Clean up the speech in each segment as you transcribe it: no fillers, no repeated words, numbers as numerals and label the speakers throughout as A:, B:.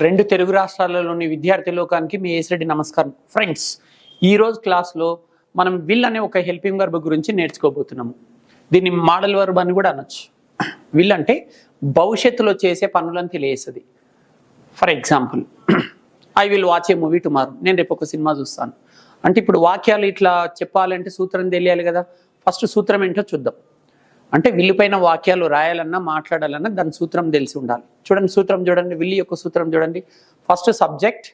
A: రెండు తెలుగు రాష్ట్రాలలోని విద్యార్థి లోకానికి మీ ఏసిరెడ్డి నమస్కారం. ఫ్రెండ్స్, ఈరోజు క్లాస్లో మనం విల్ అనే ఒక హెల్పింగ్ వర్బ్ గురించి నేర్చుకోబోతున్నాము. దీన్ని మోడల్ వర్బ్ అని కూడా అనొచ్చు. విల్ అంటే భవిష్యత్తులో చేసే పనులను తెలియజేస్తుంది. For example, I will watch A movie tomorrow. నేను రేపు ఒక సినిమా చూస్తాను అంటే ఇప్పుడు వాక్యాలు ఇట్లా చెప్పాలంటే సూత్రం తెలియాలి కదా. ఫస్ట్ సూత్రం ఏంటో చూద్దాం. అంటే విల్లు పైన వాక్యాలు రాయాలన్నా మాట్లాడాలన్నా దాని సూత్రం తెలిసి ఉండాలి. చూడండి సూత్రం చూడండి, విల్ యొక్క సూత్రం చూడండి. ఫస్ట్ సబ్జెక్ట్,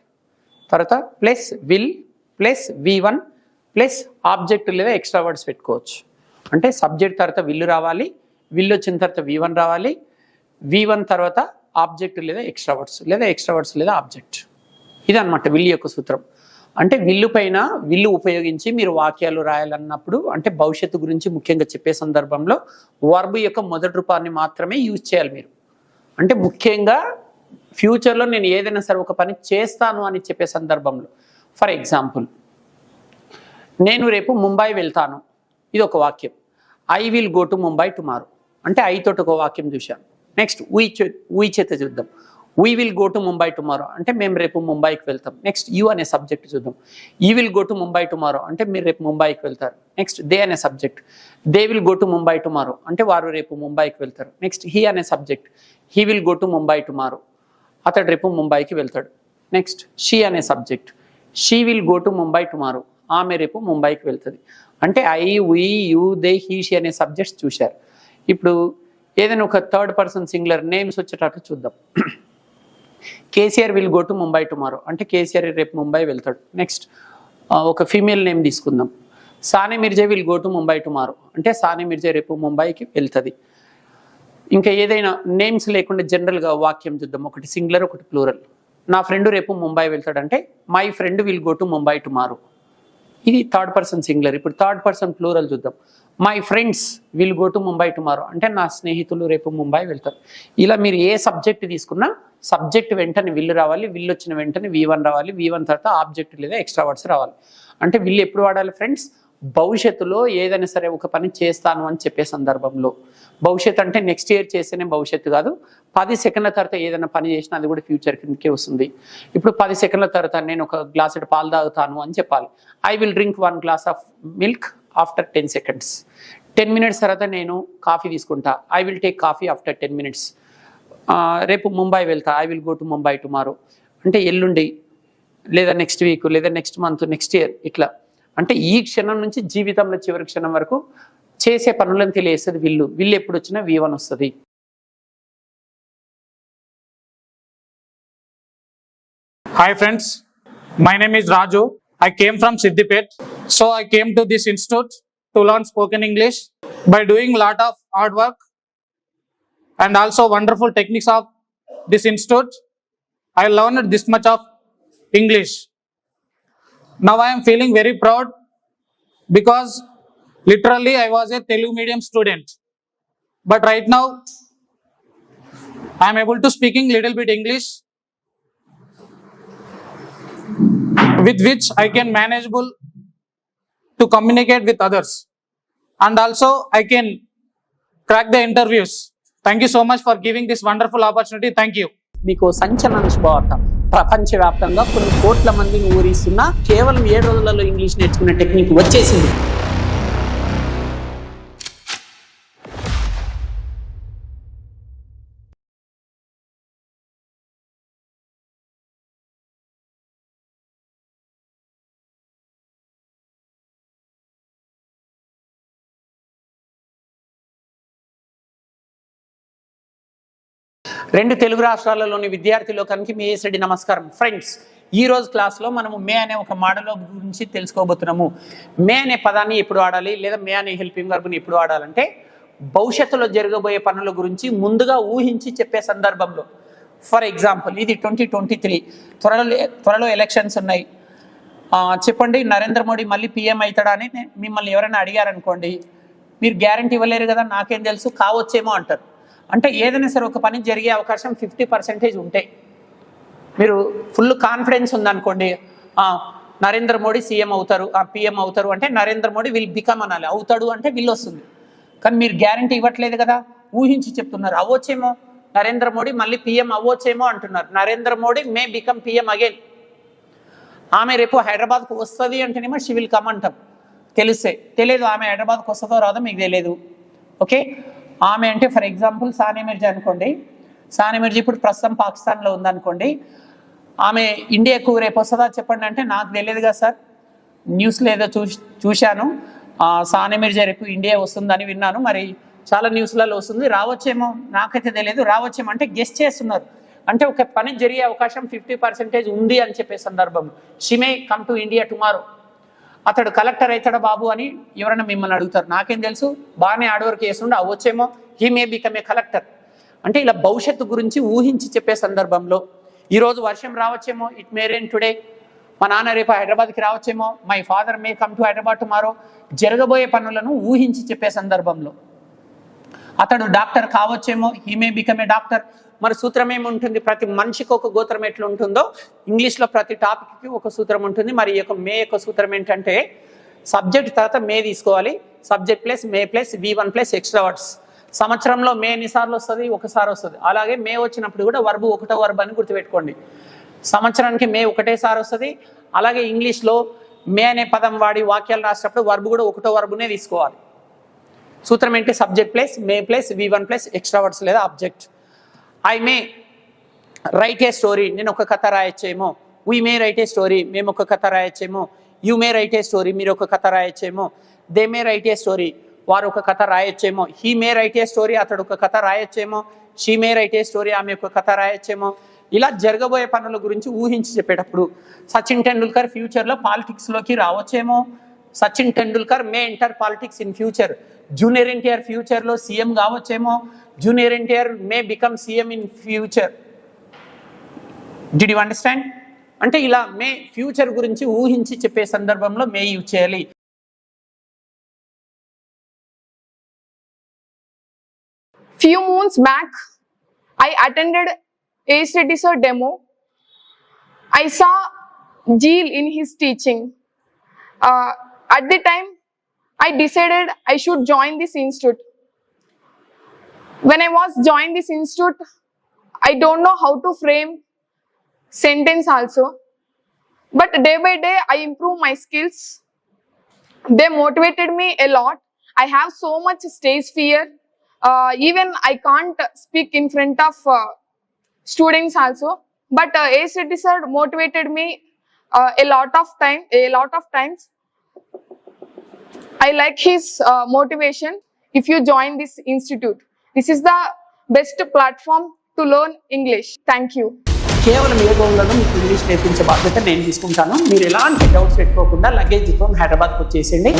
A: తర్వాత plus will plus V1 plus object లేదా ఎక్స్ట్రా వర్డ్స్ పెట్టుకోవచ్చు. అంటే సబ్జెక్ట్ తర్వాత విల్లు రావాలి, విల్లు వచ్చిన తర్వాత V1 రావాలి, V1 తర్వాత ఆబ్జెక్ట్ లేదా ఎక్స్ట్రా వర్డ్స్ లేదా ఆబ్జెక్ట్. ఇదన్నమాట విల్ యొక్క సూత్రం. అంటే విల్లు పైన విల్లు ఉపయోగించి మీరు వాక్యాలు రాయాలన్నప్పుడు అంటే భవిష్యత్తు గురించి ముఖ్యంగా చెప్పే సందర్భంలో వర్బ్ యొక్క మొదటి రూపాన్ని మాత్రమే యూజ్ చేయాలి మీరు. అంటే ముఖ్యంగా ఫ్యూచర్లో నేను ఏదైనా సరే ఒక పని చేస్తాను అని చెప్పే సందర్భంలో, ఫర్ ఎగ్జాంపుల్, నేను రేపు ముంబై వెళ్తాను, ఇది ఒక వాక్యం. I will go to Mumbai tomorrow అంటే ఐ తోటి ఒక వాక్యం చూశాను. నెక్స్ట్ వీ చేత చూద్దాం. We will go to Mumbai tomorrow అంటే మేము రేపు ముంబైకి వెళ్తాం. నెక్స్ట్ యూ అనే సబ్జెక్ట్ చూద్దాం. You will go to Mumbai tomorrow అంటే మీరు రేపు ముంబైకి వెళ్తారు. నెక్స్ట్ దే అనే subject. They will go to Mumbai tomorrow అంటే వారు రేపు ముంబైకి వెళ్తారు. నెక్స్ట్ హీ అనే subject. He will go to Mumbai tomorrow అతడు రేపు ముంబైకి వెళ్తాడు. నెక్స్ట్ షీ అనే subject. She will go to Mumbai tomorrow ఆమె రేపు ముంబైకి వెళ్తుంది. అంటే I, we, you, they, he, she అనే సబ్జెక్ట్స్ చూశారు. ఇప్పుడు ఏదైనా ఒక థర్డ్ పర్సన్ సింగులర్ నేమ్స్ వచ్చేటట్టు చూద్దాం. KCR will go to Mumbai tomorrow అంటే కేసీఆర్ రేపు ముంబై వెళ్తాడు. నెక్స్ట్ ఒక ఫీమేల్ నేమ్ తీసుకుందాం. Sania Mirza will go to Mumbai tomorrow అంటే సానే మిర్జా రేపు ముంబైకి వెళ్తుంది. ఇంకా ఏదైనా నేమ్స్ లేకుండా జనరల్గా వాక్యం చూద్దాం. ఒకటి సింగులర్, ఒకటి ప్లూరల్. నా ఫ్రెండ్ రేపు ముంబై వెళ్తాడు అంటే my friend will go to Mumbai tomorrow. ఇది థర్డ్ పర్సన్ సింగులర్. ఇప్పుడు థర్డ్ పర్సన్ ప్లూరల్ చూద్దాం. My friends will go to Mumbai tomorrow అంటే నా స్నేహితులు రేపు ముంబై వెళ్తారు. ఇలా మీరు ఏ సబ్జెక్ట్ తీసుకున్నా సబ్జెక్ట్ వెంటనే విల్లు రావాలి, విల్లు వచ్చిన వెంటనే V1 రావాలి, V1 తర్వాత ఆబ్జెక్ట్ లేదా ఎక్స్ట్రా వర్డ్స్ రావాలి. అంటే విల్లు ఎప్పుడు వాడాలి ఫ్రెండ్స్? భవిష్యత్తులో ఏదైనా సరే ఒక పని చేస్తాను అని చెప్పే సందర్భంలో. భవిష్యత్తు అంటే నెక్స్ట్ ఇయర్ చేస్తేనే భవిష్యత్తు కాదు. 10 సెకండ్ల తర్వాత ఏదైనా పని చేసినా అది కూడా ఫ్యూచర్ కిందకే వస్తుంది. ఇప్పుడు 10 సెకండ్ల తర్వాత నేను ఒక గ్లాసు పాలు తాగుతాను అని చెప్పాలి. I will drink 1 glass of milk after 10 seconds. 10 minutes తర్వాత నేను కాఫీ తీసుకుంటా. I will take coffee after 10 minutes. రేపు ముంబై వెళ్తా. I will go to Mumbai tomorrow అంటే ఎల్లుండి లేదా నెక్స్ట్ వీక్ లేదా నెక్స్ట్ మంత్ నెక్స్ట్ ఇయర్. ఇట్లా అంటే ఈ క్షణం నుంచి జీవితంలో చివరి క్షణం వరకు చేసే పనులను తెలియజేస్తుంది విల్లు. విల్లు ఎప్పుడు వచ్చినా V1 వస్తుంది.
B: Hi friends, my name is Raju. I came from Siddipet. So I came to this institute to learn spoken English by doing lot of hard work and also wonderful techniques of this institute. I learned this much of English. Now I am feeling very proud because literally I was a Telugu medium student. But right now I am able to speaking little bit English with which I can manageable to communicate with others and also I can crack the interviews. Thank you so much for giving this wonderful opportunity. Thank you.
A: మీకు సంచలన శుభవార్త. ప్రపంచవ్యాప్తంగా కొన్ని కోట్ల మందిని ఊరిస్తున్నా కేవలం 7 రోజులలో English నేర్చుకునే టెక్నిక్ వచ్చేసింది. రెండు తెలుగు రాష్ట్రాలలోని విద్యార్థి లోకానికి మీ ఏసిరెడ్డి నమస్కారం. ఫ్రెండ్స్, ఈ రోజు క్లాస్లో మనము మే అనే ఒక మోడల్ గురించి తెలుసుకోబోతున్నాము. మే అనే పదాన్ని ఎప్పుడు వాడాలి లేదా మే అనే హెల్పింగ్ వర్బ్ని ఎప్పుడు వాడాలంటే భవిష్యత్తులో జరగబోయే పనుల గురించి ముందుగా ఊహించి చెప్పే సందర్భంలో. ఫర్ ఎగ్జాంపుల్, ఇది 2023 త్వరలో ఎలక్షన్స్ ఉన్నాయి. చెప్పండి, నరేంద్ర మోడీ మళ్ళీ PM అవుతాడా అని మిమ్మల్ని ఎవరైనా అడిగారనుకోండి, మీరు గ్యారంటీ ఇవ్వలేరు కదా, నాకేం తెలుసు, కావచ్చేమో అంటారు. అంటే ఏదైనా సరే ఒక పని జరిగే అవకాశం 50% ఉంటాయి. మీరు ఫుల్ కాన్ఫిడెన్స్ ఉందనుకోండి, నరేంద్ర మోడీ సీఎం అవుతారు, PM అవుతారు అంటే నరేంద్ర మోడీ విల్ బికమ్ అనాలి. అవుతాడు అంటే విల్ వస్తుంది. కానీ మీరు గ్యారంటీ ఇవ్వట్లేదు కదా, ఊహించి చెప్తున్నారు. అవ్వచ్చేమో, నరేంద్ర మోడీ మళ్ళీ పిఎం అవ్వచ్చేమో అంటున్నారు. Narendra Modi may become PM again. ఆమె రేపు హైదరాబాద్కు వస్తుంది అంటేనేమో షీ విల్ కమ్ అంటాం, తెలిస్తే. తెలియదు ఆమె హైదరాబాద్కు వస్తుందో రాదో మీకు తెలియదు. ఓకే, ఆమె అంటే ఫర్ ఎగ్జాంపుల్ సానియా మిర్జా అనుకోండి. సానియా మిర్జా ఇప్పుడు ప్రస్తుతం పాకిస్తాన్లో ఉందనుకోండి. ఆమె ఇండియాకు రేపు వస్తుందా చెప్పండి అంటే నాకు తెలియదు కదా సార్, న్యూస్లో ఏదో చూశాను సానియా మిర్జా రేపు ఇండియా వస్తుందని విన్నాను, మరి చాలా న్యూస్లలో వస్తుంది, రావచ్చేమో, నాకైతే తెలియదు. రావచ్చేమో అంటే గెస్ట్ చేస్తున్నారు, అంటే ఒక పని జరిగే అవకాశం 50% ఉంది అని చెప్పే సందర్భం. She may come to India tomorrow. అతడు కలెక్టర్ అవుతాడా బాబు అని ఎవరైనా మిమ్మల్ని అడుగుతారు, నాకేం తెలుసు, బాగానే ఆడవరకు చేస్తుండే అవ్వచ్చేమో, he may become a collector. అంటే ఇలా భవిష్యత్తు గురించి ఊహించి చెప్పే సందర్భంలో ఈరోజు వర్షం రావచ్చేమో, ఇట్ మే రెయిన్ టుడే, మా నాన్న రేపు హైదరాబాద్కి రావచ్చేమో, my father may come to Hyderabad tomorrow, జరగబోయే పనులను ఊహించి చెప్పే సందర్భంలో. అతడు డాక్టర్ కావచ్చేమో, he may become a doctor. మరి సూత్రం ఏముంటుంది, ప్రతి మనిషికి ఒక గోత్రం ఎట్లా ఉంటుందో ఇంగ్లీష్లో ప్రతి టాపిక్కి ఒక సూత్రం ఉంటుంది. మరి ఈ యొక్క మే యొక్క సూత్రం ఏంటంటే సబ్జెక్ట్ తర్వాత మే తీసుకోవాలి, subject plus may plus V1 plus extra words. సంవత్సరంలో మే ఎన్నిసార్లు వస్తుంది, ఒకసారి వస్తుంది. అలాగే మే వచ్చినప్పుడు కూడా వర్బ్ ఒకటో వర్బ్ అని గుర్తుపెట్టుకోండి. సంవత్సరానికి మే ఒకటేసారి వస్తుంది. అలాగే ఇంగ్లీష్లో మే అనే పదం వాడి వాక్యాలు రాసేటప్పుడు వర్బ్ కూడా ఒకటో వర్బునే తీసుకోవాలి. సూత్రం ఏంటి, subject plus may plus V1 plus extra words లేదా object. I may write a story, నేను ఒక కథ రాయొచ్చేమో. We may write a story, మేము ఒక కథ రాయొచ్చేమో. You may write a story, మీరు ఒక కథ రాయొచ్చేమో. They may write a story, వారు ఒక కథ రాయొచ్చేమో. He may write a story, అతడు ఒక కథ రాయొచ్చేమో. She may write a story, ఆమె ఒక కథ రాయొచ్చేమో. ఇలా జరగబోయే పనుల గురించి ఊహించి చెప్పేటప్పుడు సచిన్ టెండూల్కర్ ఫ్యూచర్లో పాలిటిక్స్లోకి రావచ్చేమో. Sachin Tendulkar may enter politics in future. Junior NTR ఫ్యూచర్లో సీఎం కావచ్చేమో. Junior NTR may become CM in future. Did you understand? అంటే ఇలా మే ఫ్యూచర్ గురించి ఊహించి చెప్పే సందర్భంలో మే యూజ్ చేయాలి.
C: Few months back, I attended ASTD sir demo. I saw Jeel in his teaching. At the time, I decided I should join this institute. When I was joined this institute, I don't know how to frame sentence also. But day by day, I improve my skills. They motivated me a lot. I have so much stage fear. Even I can't speak in front of students also. But ASTD sir motivated me a lot of times. I like his motivation. If you join this institute, this is the best platform to learn English. Thank you.
A: కేవలం ఏ గోల్లోనూ మీకు English నేర్పించే బాధ్యత నేను తీసుకుంటాను. మీరు ఎలాంటి doubts పెట్టుకోకుండా luggage తీసుకొని హైదరాబాద్కి వచ్చేసేయండి.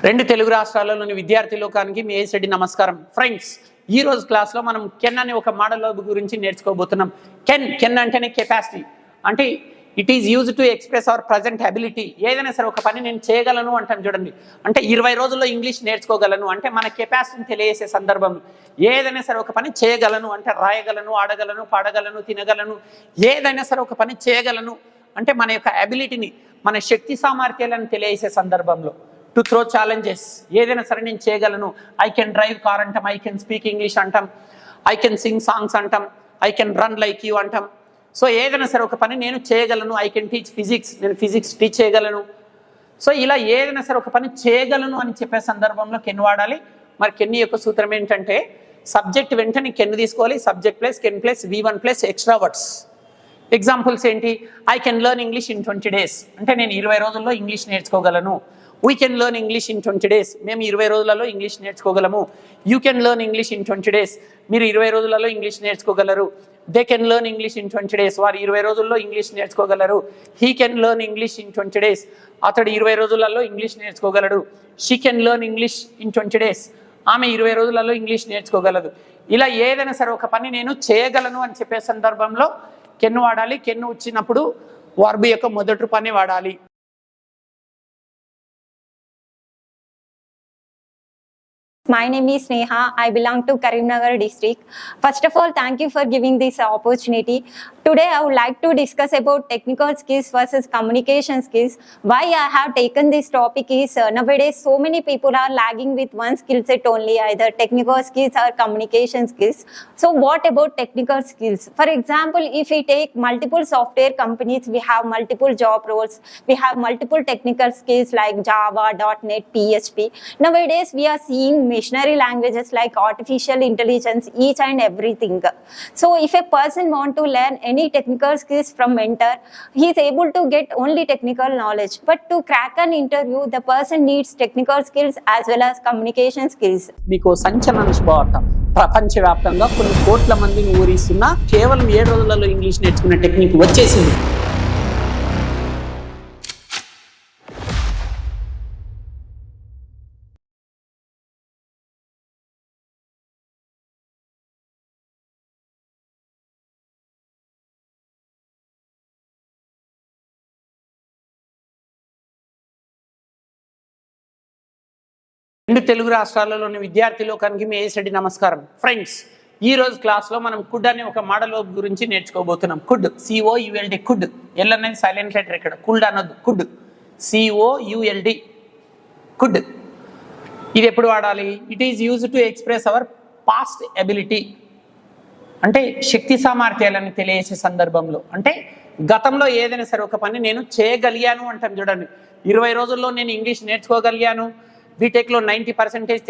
A: రెండు తెలుగు రాష్ట్రాలలోని విద్యార్థి లోకానికి మీ ఏసెడి నమస్కారం. ఫ్రెండ్స్, ఈ రోజు క్లాస్లో మనం కెన్ అనే ఒక మోడల్ వర్బ్ గురించి నేర్చుకోబోతున్నాం. కెన్ అంటేనే కెపాసిటీ, అంటే it is use to express our present ability. ఏదైనా సరే ఒక పని నేను చేయగలను అంటాం చూడండి, అంటే 20 రోజుల్లో ఇంగ్లీష్ నేర్చుకోగలను అంటే మన కెపాసిటీని తెలియజేసే సందర్భం. ఏదైనా సరే ఒక పని చేయగలను అంటే రాయగలను, ఆడగలను, పాడగలను, తినగలను. ఏదైనా సరే ఒక పని చేయగలను అంటే మన యొక్క అబిలిటీని, మన శక్తి సామర్థ్యాలను తెలియజేసే సందర్భంలో. టు త్రో ఛాలెంజెస్, ఏదైనా సరే నేను చేయగలను. ఐ కెన్ డ్రైవ్ కార్ అంటాం, ఐ కెన్ స్పీక్ ఇంగ్లీష్ అంటాం, ఐ కెన్ సింగ్ సాంగ్స్ అంటాం, I can run like you అంటాం. సో ఏదైనా సరే ఒక పని నేను చేయగలను. ఐ కెన్ టీచ్ ఫిజిక్స్, నేను ఫిజిక్స్ టీచ్ చేయగలను. సో ఇలా ఏదైనా సరే ఒక పని చేయగలను అని చెప్పే సందర్భంలో కెన్ వాడాలి. మరి కెన్ యొక్క సూత్రం ఏంటంటే సబ్జెక్ట్ వెంటనే కెన్ తీసుకోవాలి. Subject plus can plus V1 plus extra words. Examples ఏంటి, I can learn English in 20 days, అంటే నేను 20 రోజుల్లో ఇంగ్లీష్ నేర్చుకోగలను. We can learn English in 20 days, మేము 20 రోజులలో ఇంగ్లీష్ నేర్చుకోగలము. You can learn English in 20 days, మీరు 20 రోజులలో ఇంగ్లీష్ నేర్చుకోగలరు. They can learn English in 20 days, వారు 20 రోజుల్లో ఇంగ్లీష్ నేర్చుకోగలరు. He can learn English in 20 days, అతడు 20 రోజులలో ఇంగ్లీష్ నేర్చుకోగలడు. She can learn English in 20 days, ఆమె 20 రోజులలో ఇంగ్లీష్ నేర్చుకోగలదు. ఇలా ఏదైనా సరే ఒక పని నేను చేయగలను అని చెప్పే సందర్భంలో కెన్ వాడాలి. కెన్ వచ్చినప్పుడు వర్బ్ యొక్క మొదటి రూపాన్ని వాడాలి.
D: My name is Sneha. I belong to Karimnagar district. First of all, thank you for giving this opportunity. Today, I would like to discuss about technical skills versus communication skills. Why I have taken this topic is nowadays so many people are lagging with one skill set only, either technical skills or communication skills. So what about technical skills? For example, if we take multiple software companies, we have multiple job roles. We have multiple technical skills like Java, .NET, PHP. Nowadays, we are seeing machinery languages like artificial intelligence, each and everything. So if a person want to learn any technical skills from mentor, he is able to get only technical knowledge. But to crack an interview, the person needs technical skills as well as communication skills.
A: మీకు సంచలన శుభవార్త. ప్రపంచవ్యాప్తంగా కొన్ని కోట్ల మందిని ఊరిస్తున్న కేవలం 7 రోజులలో English నేర్చుకునే టెక్నిక్ వచ్చేసింది. రెండు తెలుగు రాష్ట్రాలలోని విద్యార్థి లోకానికి మీ ఏసడి నమస్కారం. ఫ్రెండ్స్, ఈ రోజు క్లాస్లో మనం కుడ్ అనే ఒక మోడల్ వర్బ్ గురించి నేర్చుకోబోతున్నాం. Could, COULD, could. ఎల్ అనేది సైలెంట్ లెటర్, ఇక్కడ కుల్డ్ అనొద్దు, కుడ్, COULD, కుడ్. ఇది ఎప్పుడు వాడాలి? It is use to express our past ability, అంటే శక్తి సామర్థ్యాలను తెలియజేసే సందర్భంలో. అంటే గతంలో ఏదైనా సరే ఒక పని నేను చేయగలిగాను అంటాం చూడండి. 20 రోజుల్లో నేను ఇంగ్లీష్ నేర్చుకోగలిగాను, బీటెక్లో 90%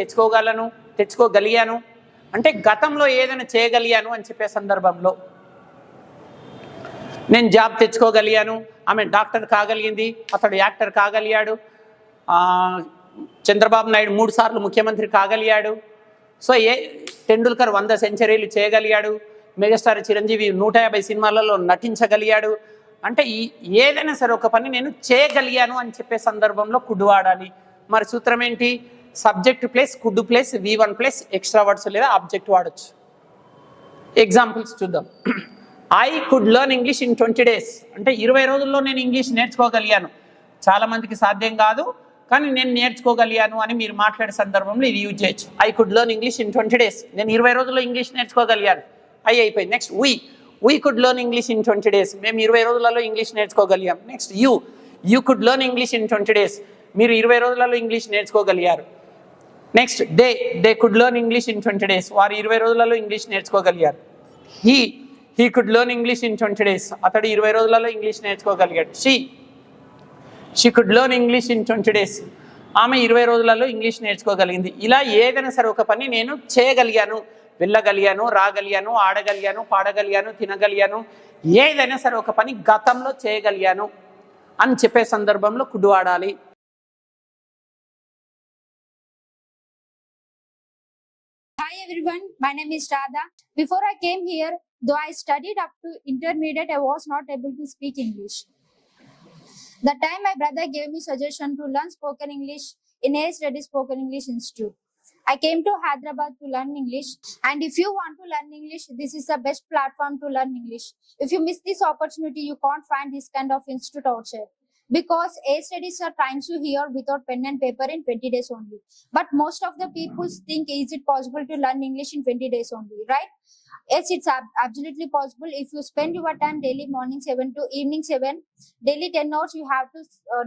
A: తెచ్చుకోగలిగాను అంటే గతంలో ఏదైనా చేయగలిగాను అని చెప్పే సందర్భంలో. నేను జాబ్ తెచ్చుకోగలిగాను, ఆమె డాక్టర్ కాగలిగింది, అతడు యాక్టర్ కాగలిగాడు, చంద్రబాబు నాయుడు 3 సార్లు ముఖ్యమంత్రి కాగలిగాడు, సో టెండూల్కర్ 100 సెంచరీలు చేయగలిగాడు, మెగాస్టార్ చిరంజీవి 150 సినిమాలలో నటించగలిగాడు. అంటే ఏదైనా సరే ఒక పని నేను చేయగలిగాను అని చెప్పే సందర్భంలో కుడ్ వాడాలి. మరి సూత్రం ఏంటి? Subject plus could plus V1 plus extra words లేదా ఆబ్జెక్ట్ వాడచ్చు. ఎగ్జాంపుల్స్ చూద్దాం. I could learn English in 20 days, అంటే 20 రోజుల్లో నేను ఇంగ్లీష్ నేర్చుకోగలిగాను. చాలా మందికి సాధ్యం కాదు, కానీ నేను నేర్చుకోగలిగాను అని మీరు మాట్లాడే సందర్భంలో ఇది యూజ్ చేయొచ్చు. I could learn English in 20 days, నేను 20 రోజుల్లో ఇంగ్లీష్ నేర్చుకోగలిగాను. అయిపోయింది. Next we could learn English in 20 days, మేము 20 రోజులలో ఇంగ్లీష్ నేర్చుకోగలిగాం. Next you could learn English in 20 days, మీరు 20 రోజులలో ఇంగ్లీష్ నేర్చుకోగలిగారు. Next they could learn English in 20 days, వారు 20 రోజులలో ఇంగ్లీష్ నేర్చుకోగలిగారు. He could learn English in 20 days, అతడు 20 రోజులలో ఇంగ్లీష్ నేర్చుకోగలిగాడు. She could learn English in 20 days, ఆమె 20 రోజులలో ఇంగ్లీష్ నేర్చుకోగలిగింది. ఇలా ఏదైనా సరే ఒక పని నేను చేయగలిగాను, వెళ్ళగలిగాను, రాగలిగాను, ఆడగలిగాను, పాడగలిగాను, తినగలిగాను, ఏదైనా సరే ఒక పని గతంలో చేయగలిగాను అని చెప్పే సందర్భంలో కుడ్ వాడాలి.
E: Hi everyone, my name is Radha. Before I came here, though I studied up to intermediate, I was not able to speak English. That time my brother gave me suggestion to learn spoken English in AS Reddy Spoken English Institute. I came to Hyderabad to learn English, and if you want to learn English, this is the best platform to learn English. If you miss this opportunity, you can't find this kind of institute outside. Because AS studies are trying to hear without pen and paper in 20 days only. But most of the people think, is it possible to learn English in 20 days only, right? Yes, it's absolutely possible if you spend your time daily morning 7 to evening 7, daily 10 hours, you have to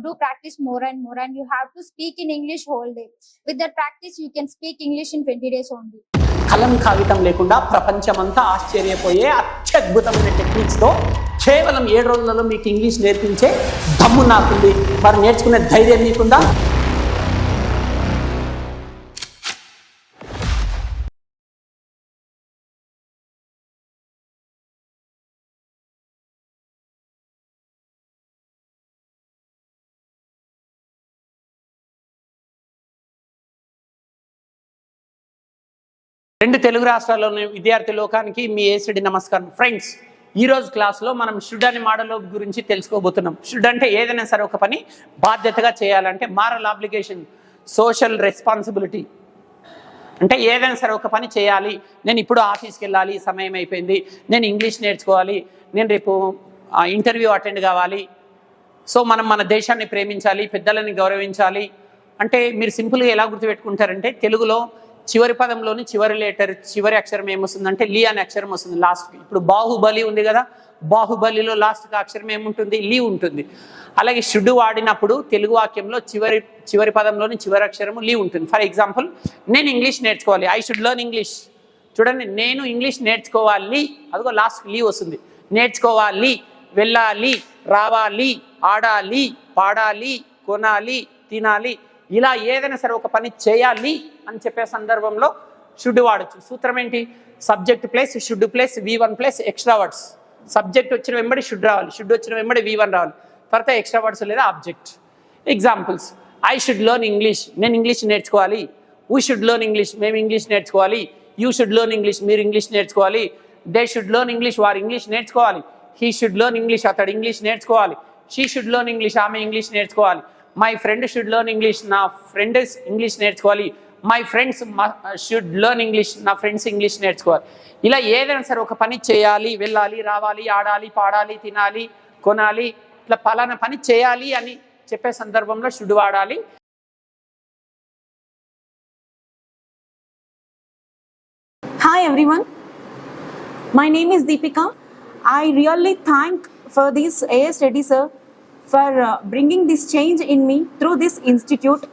E: do practice more and more, and you have to speak in English whole day. With that practice, you can speak English in 20 days only.
A: కలం కాగితం లేకుండా ప్రపంచమంతా ఆశ్చర్యపోయే అత్యద్భుతమైన టెక్నిక్స్తో కేవలం 7 రోజులలో మీకు English నేర్పించే దమ్ము నాకుంది. మరి నేర్చుకునే ధైర్యం మీకుందా? రెండు తెలుగు రాష్ట్రాల్లోని విద్యార్థి లోకానికి మీ ఏసడి నమస్కారం. ఫ్రెండ్స్, ఈరోజు క్లాస్లో మనం షుడ్ అనే మోడల్ గురించి తెలుసుకోబోతున్నాం. షుడ్ అంటే ఏదైనా సరే ఒక పని బాధ్యతగా చేయాలంటే, మారల్ ఆబ్లిగేషన్, సోషల్ రెస్పాన్సిబిలిటీ, అంటే ఏదైనా సరే ఒక పని చేయాలి. నేను ఇప్పుడు ఆఫీస్కి వెళ్ళాలి, సమయం అయిపోయింది, నేను ఇంగ్లీష్ నేర్చుకోవాలి, నేను రేపు ఇంటర్వ్యూ అటెండ్ కావాలి. సో మనం మన దేశాన్ని ప్రేమించాలి, పెద్దలని గౌరవించాలి. అంటే మీరు సింపుల్గా ఎలా గుర్తుపెట్టుకుంటారంటే తెలుగులో చివరి పదంలోని చివరి లెటర్ చివరి అక్షరం ఏమొస్తుందంటే లీ అనే అక్షరం వస్తుంది లాస్ట్కి. ఇప్పుడు బాహుబలి ఉంది కదా, బాహుబలిలో లాస్ట్కి అక్షరం ఏముంటుంది? లీ ఉంటుంది. అలాగే షుడ్ వాడినప్పుడు తెలుగు వాక్యంలో చివరి పదంలోని చివరి అక్షరము లీ ఉంటుంది. ఫర్ ఎగ్జాంపుల్, నేను ఇంగ్లీష్ నేర్చుకోవాలి, ఐ షుడ్ లెర్న్ ఇంగ్లీష్. చూడండి, నేను ఇంగ్లీష్ నేర్చుకోవాలి, అదిగో లాస్ట్ లీ వస్తుంది. నేర్చుకోవాలి, వెళ్ళాలి, రావాలి, ఆడాలి, పాడాలి, కొనాలి, తినాలి, ఇలా ఏదైనా సరే ఒక పని చేయాలి అని చెప్పే సందర్భంలో షుడ్ వాడచ్చు. సూత్రం ఏంటి? Subject plus should plus V1 plus extra words. Subject వచ్చిన వెంబడి షుడ్ రావాలి, షుడ్ వచ్చిన వెంబడి V1 రావాలి, తర్వాత ఎక్స్ట్రా వర్డ్స్ లేదా object. Examples: I should learn English, నేను ఇంగ్లీష్ నేర్చుకోవాలి. వీ షుడ్ లెర్న్ ఇంగ్లీష్, మేము ఇంగ్లీష్ నేర్చుకోవాలి. యూ షుడ్ లెర్న్ ఇంగ్లీష్, మీరు ఇంగ్లీష్ నేర్చుకోవాలి. దే షుడ్ లెర్న్ ఇంగ్లీష్, వారు ఇంగ్లీష్ నేర్చుకోవాలి. హీ షుడ్ లెర్న్ ఇంగ్లీష్, అతడు ఇంగ్లీష్ నేర్చుకోవాలి. షీ షుడ్ లెర్న్ ఇంగ్లీష్, ఆమె ఇంగ్లీష్ నేర్చుకోవాలి. My friend should learn English, నా ఫ్రెండ్ ఇంగ్లీష్ నేర్చుకోవాలి. My friends should learn English, నా ఫ్రెండ్స్ ఇంగ్లీష్ నేర్చుకోవాలి. ఇలా ఏదైనా సరే ఒక పని చేయాలి, వెళ్ళాలి, రావాలి, ఆడాలి, పాడాలి, తినాలి, కొనాలి, ఇట్లా పలానా పని చేయాలి అని చెప్పే సందర్భంలో షుడ్ వాడాలి.
F: Hi everyone, my name is Deepika. I really thank for this AS Reddy sir for bringing this change in me through this institute.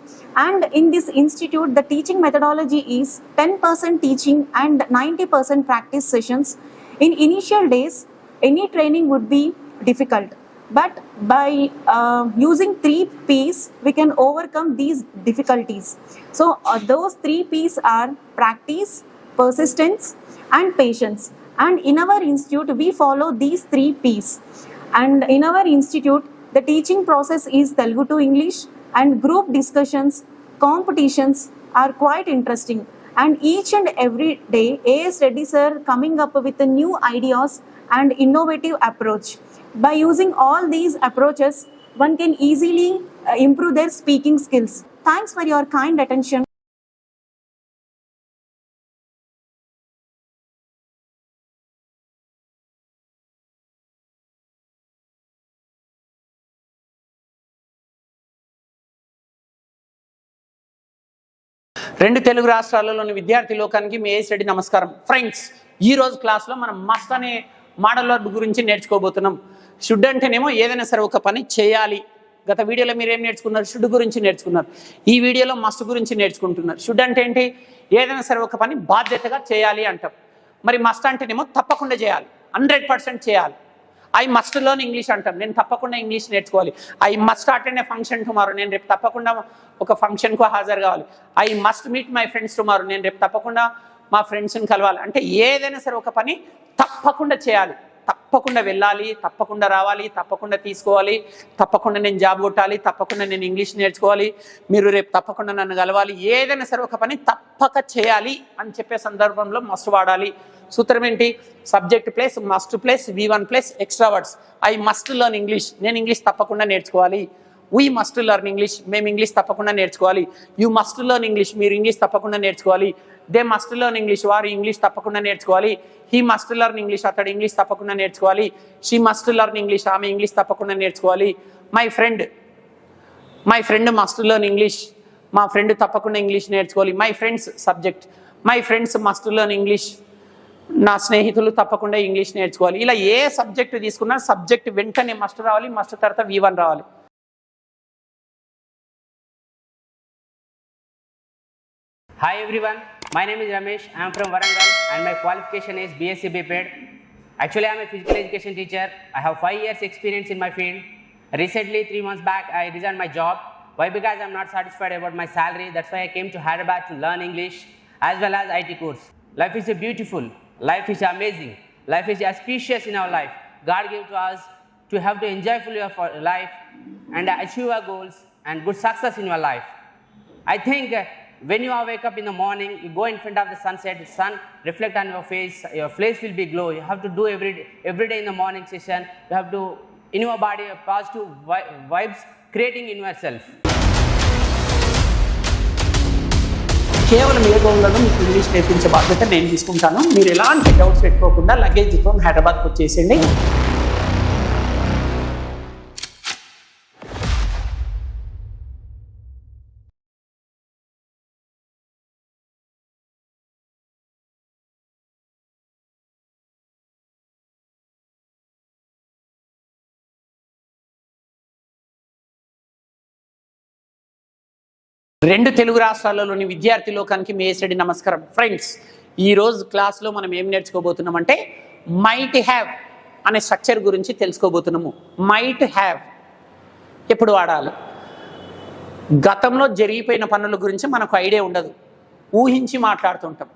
F: And in this institute, the teaching methodology is 10% teaching and 90% practice sessions. In initial days, any training would be difficult. But by using 3 P's, we can overcome these difficulties. So those 3 P's are practice, persistence and patience. And in our institute, we follow these 3 P's. And in our institute, the teaching process is Telugu to English, and group discussions, competitions are quite interesting. And each and every day, AS Reddy sir coming up with the new ideas and innovative approach. By using all these approaches, one can easily improve their speaking skills. Thanks for your kind attention.
A: రెండు తెలుగు రాష్ట్రాలలోని విద్యార్థి లోకానికి మీ as Reddy నమస్కారం. Friends, ఈరోజు క్లాస్లో మనం must అనే model verb గురించి నేర్చుకోబోతున్నాం. Should అంటేనేమో ఏదైనా సరే ఒక పని చేయాలి. గత వీడియోలో మీరు ఏం నేర్చుకున్నారు? షుడ్ గురించి నేర్చుకున్నారు. ఈ వీడియోలో మస్ట్ గురించి నేర్చుకుంటున్నారు. షుడ్ అంటే ఏంటి? ఏదైనా సరే ఒక పని బాధ్యతగా చేయాలి అంటాం. మరి మస్ట్ అంటేనేమో తప్పకుండా చేయాలి, 100% చేయాలి. ఐ మస్ట్ లెర్న్ ఇంగ్లీష్ అంటాం, నేను తప్పకుండా ఇంగ్లీష్ నేర్చుకోవాలి. I must attend A function tomorrow, నేను రేపు తప్పకుండా ఒక ఫంక్షన్కు హాజరు కావాలి. I must meet my friends tomorrow, నేను రేపు తప్పకుండా మా ఫ్రెండ్స్ని కలవాలి. అంటే ఏదైనా సరే ఒక పని తప్పకుండా చేయాలి, తప్పకుండా వెళ్ళాలి, తప్పకుండా రావాలి, తప్పకుండా తీసుకోవాలి, తప్పకుండా నేను జాబ్ కొట్టాలి, తప్పకుండా నేను ఇంగ్లీష్ నేర్చుకోవాలి, మీరు రేపు తప్పకుండా నన్ను కలవాలి. ఏదైనా సరే ఒక పని తప్పక చేయాలి అని చెప్పే సందర్భంలో మస్ట్ వాడాలి. సూత్రం ఏంటి? Subject plus must plus V1 plus extra words. I must learn English, నేను ఇంగ్లీష్ తప్పకుండా నేర్చుకోవాలి. వీ మస్ట్ లెర్న్ ఇంగ్లీష్, మేము ఇంగ్లీష్ తప్పకుండా నేర్చుకోవాలి. యూ మస్ట్ లెర్న్ ఇంగ్లీష్, మీరు ఇంగ్లీష్ తప్పకుండా నేర్చుకోవాలి. దే మస్ట్ లెర్న్ ఇంగ్లీష్, వారు ఇంగ్లీష్ తప్పకుండా నేర్చుకోవాలి. హీ మస్ట్ లెర్న్ ఇంగ్లీష్, అతడు ఇంగ్లీష్ తప్పకుండా నేర్చుకోవాలి. షీ మస్ట్ లెర్న్ ఇంగ్లీష్, ఆమె ఇంగ్లీష్ తప్పకుండా నేర్చుకోవాలి. My friend must learn English, మా ఫ్రెండ్ తప్పకుండా ఇంగ్లీష్ నేర్చుకోవాలి. My friends subject, my friends must learn English, నా స్నేహితులు తప్పకుండా ఇంగ్లీష్ నేర్చుకోవాలి. ఇలా ఏ సబ్జెక్ట్ తీసుకున్నా సబ్జెక్ట్ వెంటనే మస్ట్ రావాలి, మస్ట్ తర్వాత V1 రావాలి.
G: Hi everyone, my name is Ramesh. I am from Warangal and my qualification is BSc BPed. Actually, I am a physical education teacher. I have 5 years experience in my field. Recently, 3 months back, I resigned my job. Why? Because I am not satisfied about my salary. That's why I came to Hyderabad to learn English as well as IT course. Life is beautiful. Life is amazing. Life is auspicious in our life. God gave to us to have to enjoy fully of our life and achieve our goals and good success in your life. I think when you wake up in the morning, you go in front of the sunset, the sun reflect on your face will be glow. You have to do every day in the morning session. You have to, in your body, positive vibes creating in yourself.
A: కేవలం ఏ గోల్లోనూ మీకు English నేర్పించే బాధ్యత నేను తీసుకుంటాను. మీరు ఎలాంటి doubts పెట్టుకోకుండా లగేజ్తో హైదరాబాద్కి వచ్చేసేయండి. రెండు తెలుగు రాష్ట్రాలలోని విద్యార్థి లోకానికి మీ ఏసరెడ్డి నమస్కారం. ఫ్రెండ్స్, ఈరోజు క్లాస్లో మనం ఏం నేర్చుకోబోతున్నామంటే మైట్ హ్యావ్ అనే స్ట్రక్చర్ గురించి తెలుసుకోబోతున్నాము. మైట్ హ్యావ్ ఎప్పుడు వాడాలి? గతంలో జరిగిపోయిన పనుల గురించి మనకు ఐడియా ఉండదు, ఊహించి మాట్లాడుతుంటాం.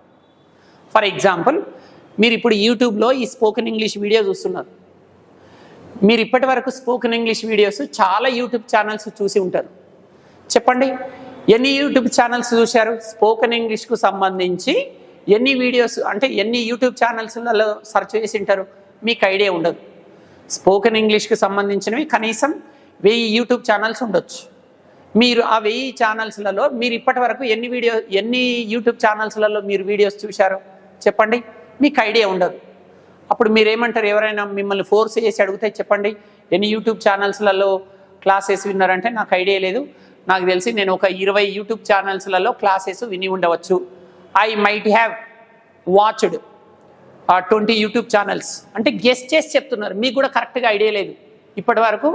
A: ఫర్ ఎగ్జాంపుల్, మీరు ఇప్పుడు యూట్యూబ్లో ఈ స్పోకెన్ ఇంగ్లీష్ వీడియో చూస్తున్నారు. మీరు ఇప్పటి వరకు స్పోకెన్ ఇంగ్లీష్ వీడియోస్ చాలా యూట్యూబ్ ఛానల్స్ చూసి ఉంటారు. చెప్పండి, ఎన్ని యూట్యూబ్ ఛానల్స్ చూశారు? స్పోకెన్ ఇంగ్లీష్కు సంబంధించి ఎన్ని వీడియోస్ అంటే ఎన్ని యూట్యూబ్ ఛానల్స్లలో సెర్చ్ చేసి ఉంటారు? మీకు ఐడియా ఉండదు. స్పోకెన్ ఇంగ్లీష్కి సంబంధించినవి కనీసం 1000 యూట్యూబ్ ఛానల్స్ ఉండొచ్చు. మీరు ఆ 1000 ఛానల్స్లలో మీరు ఇప్పటి వరకు ఎన్ని యూట్యూబ్ ఛానల్స్లలో మీరు వీడియోస్ చూశారు? చెప్పండి, మీకు ఐడియా ఉండదు. అప్పుడు మీరేమంటారు? ఎవరైనా మిమ్మల్ని ఫోర్స్ చేసి అడిగితే చెప్పండి ఎన్ని యూట్యూబ్ ఛానల్స్లలో క్లాసెస్ విన్నారంటే నాకు ఐడియా లేదు, నాకు తెలిసి నేను ఒక 20 యూట్యూబ్ ఛానల్స్లలో క్లాసెస్ విని ఉండవచ్చు. I might have watched 20 YouTube channels అంటే గెస్ట్ చేసి చెప్తున్నారు. మీకు కూడా కరెక్ట్గా ఐడియా లేదు. ఇప్పటి వరకు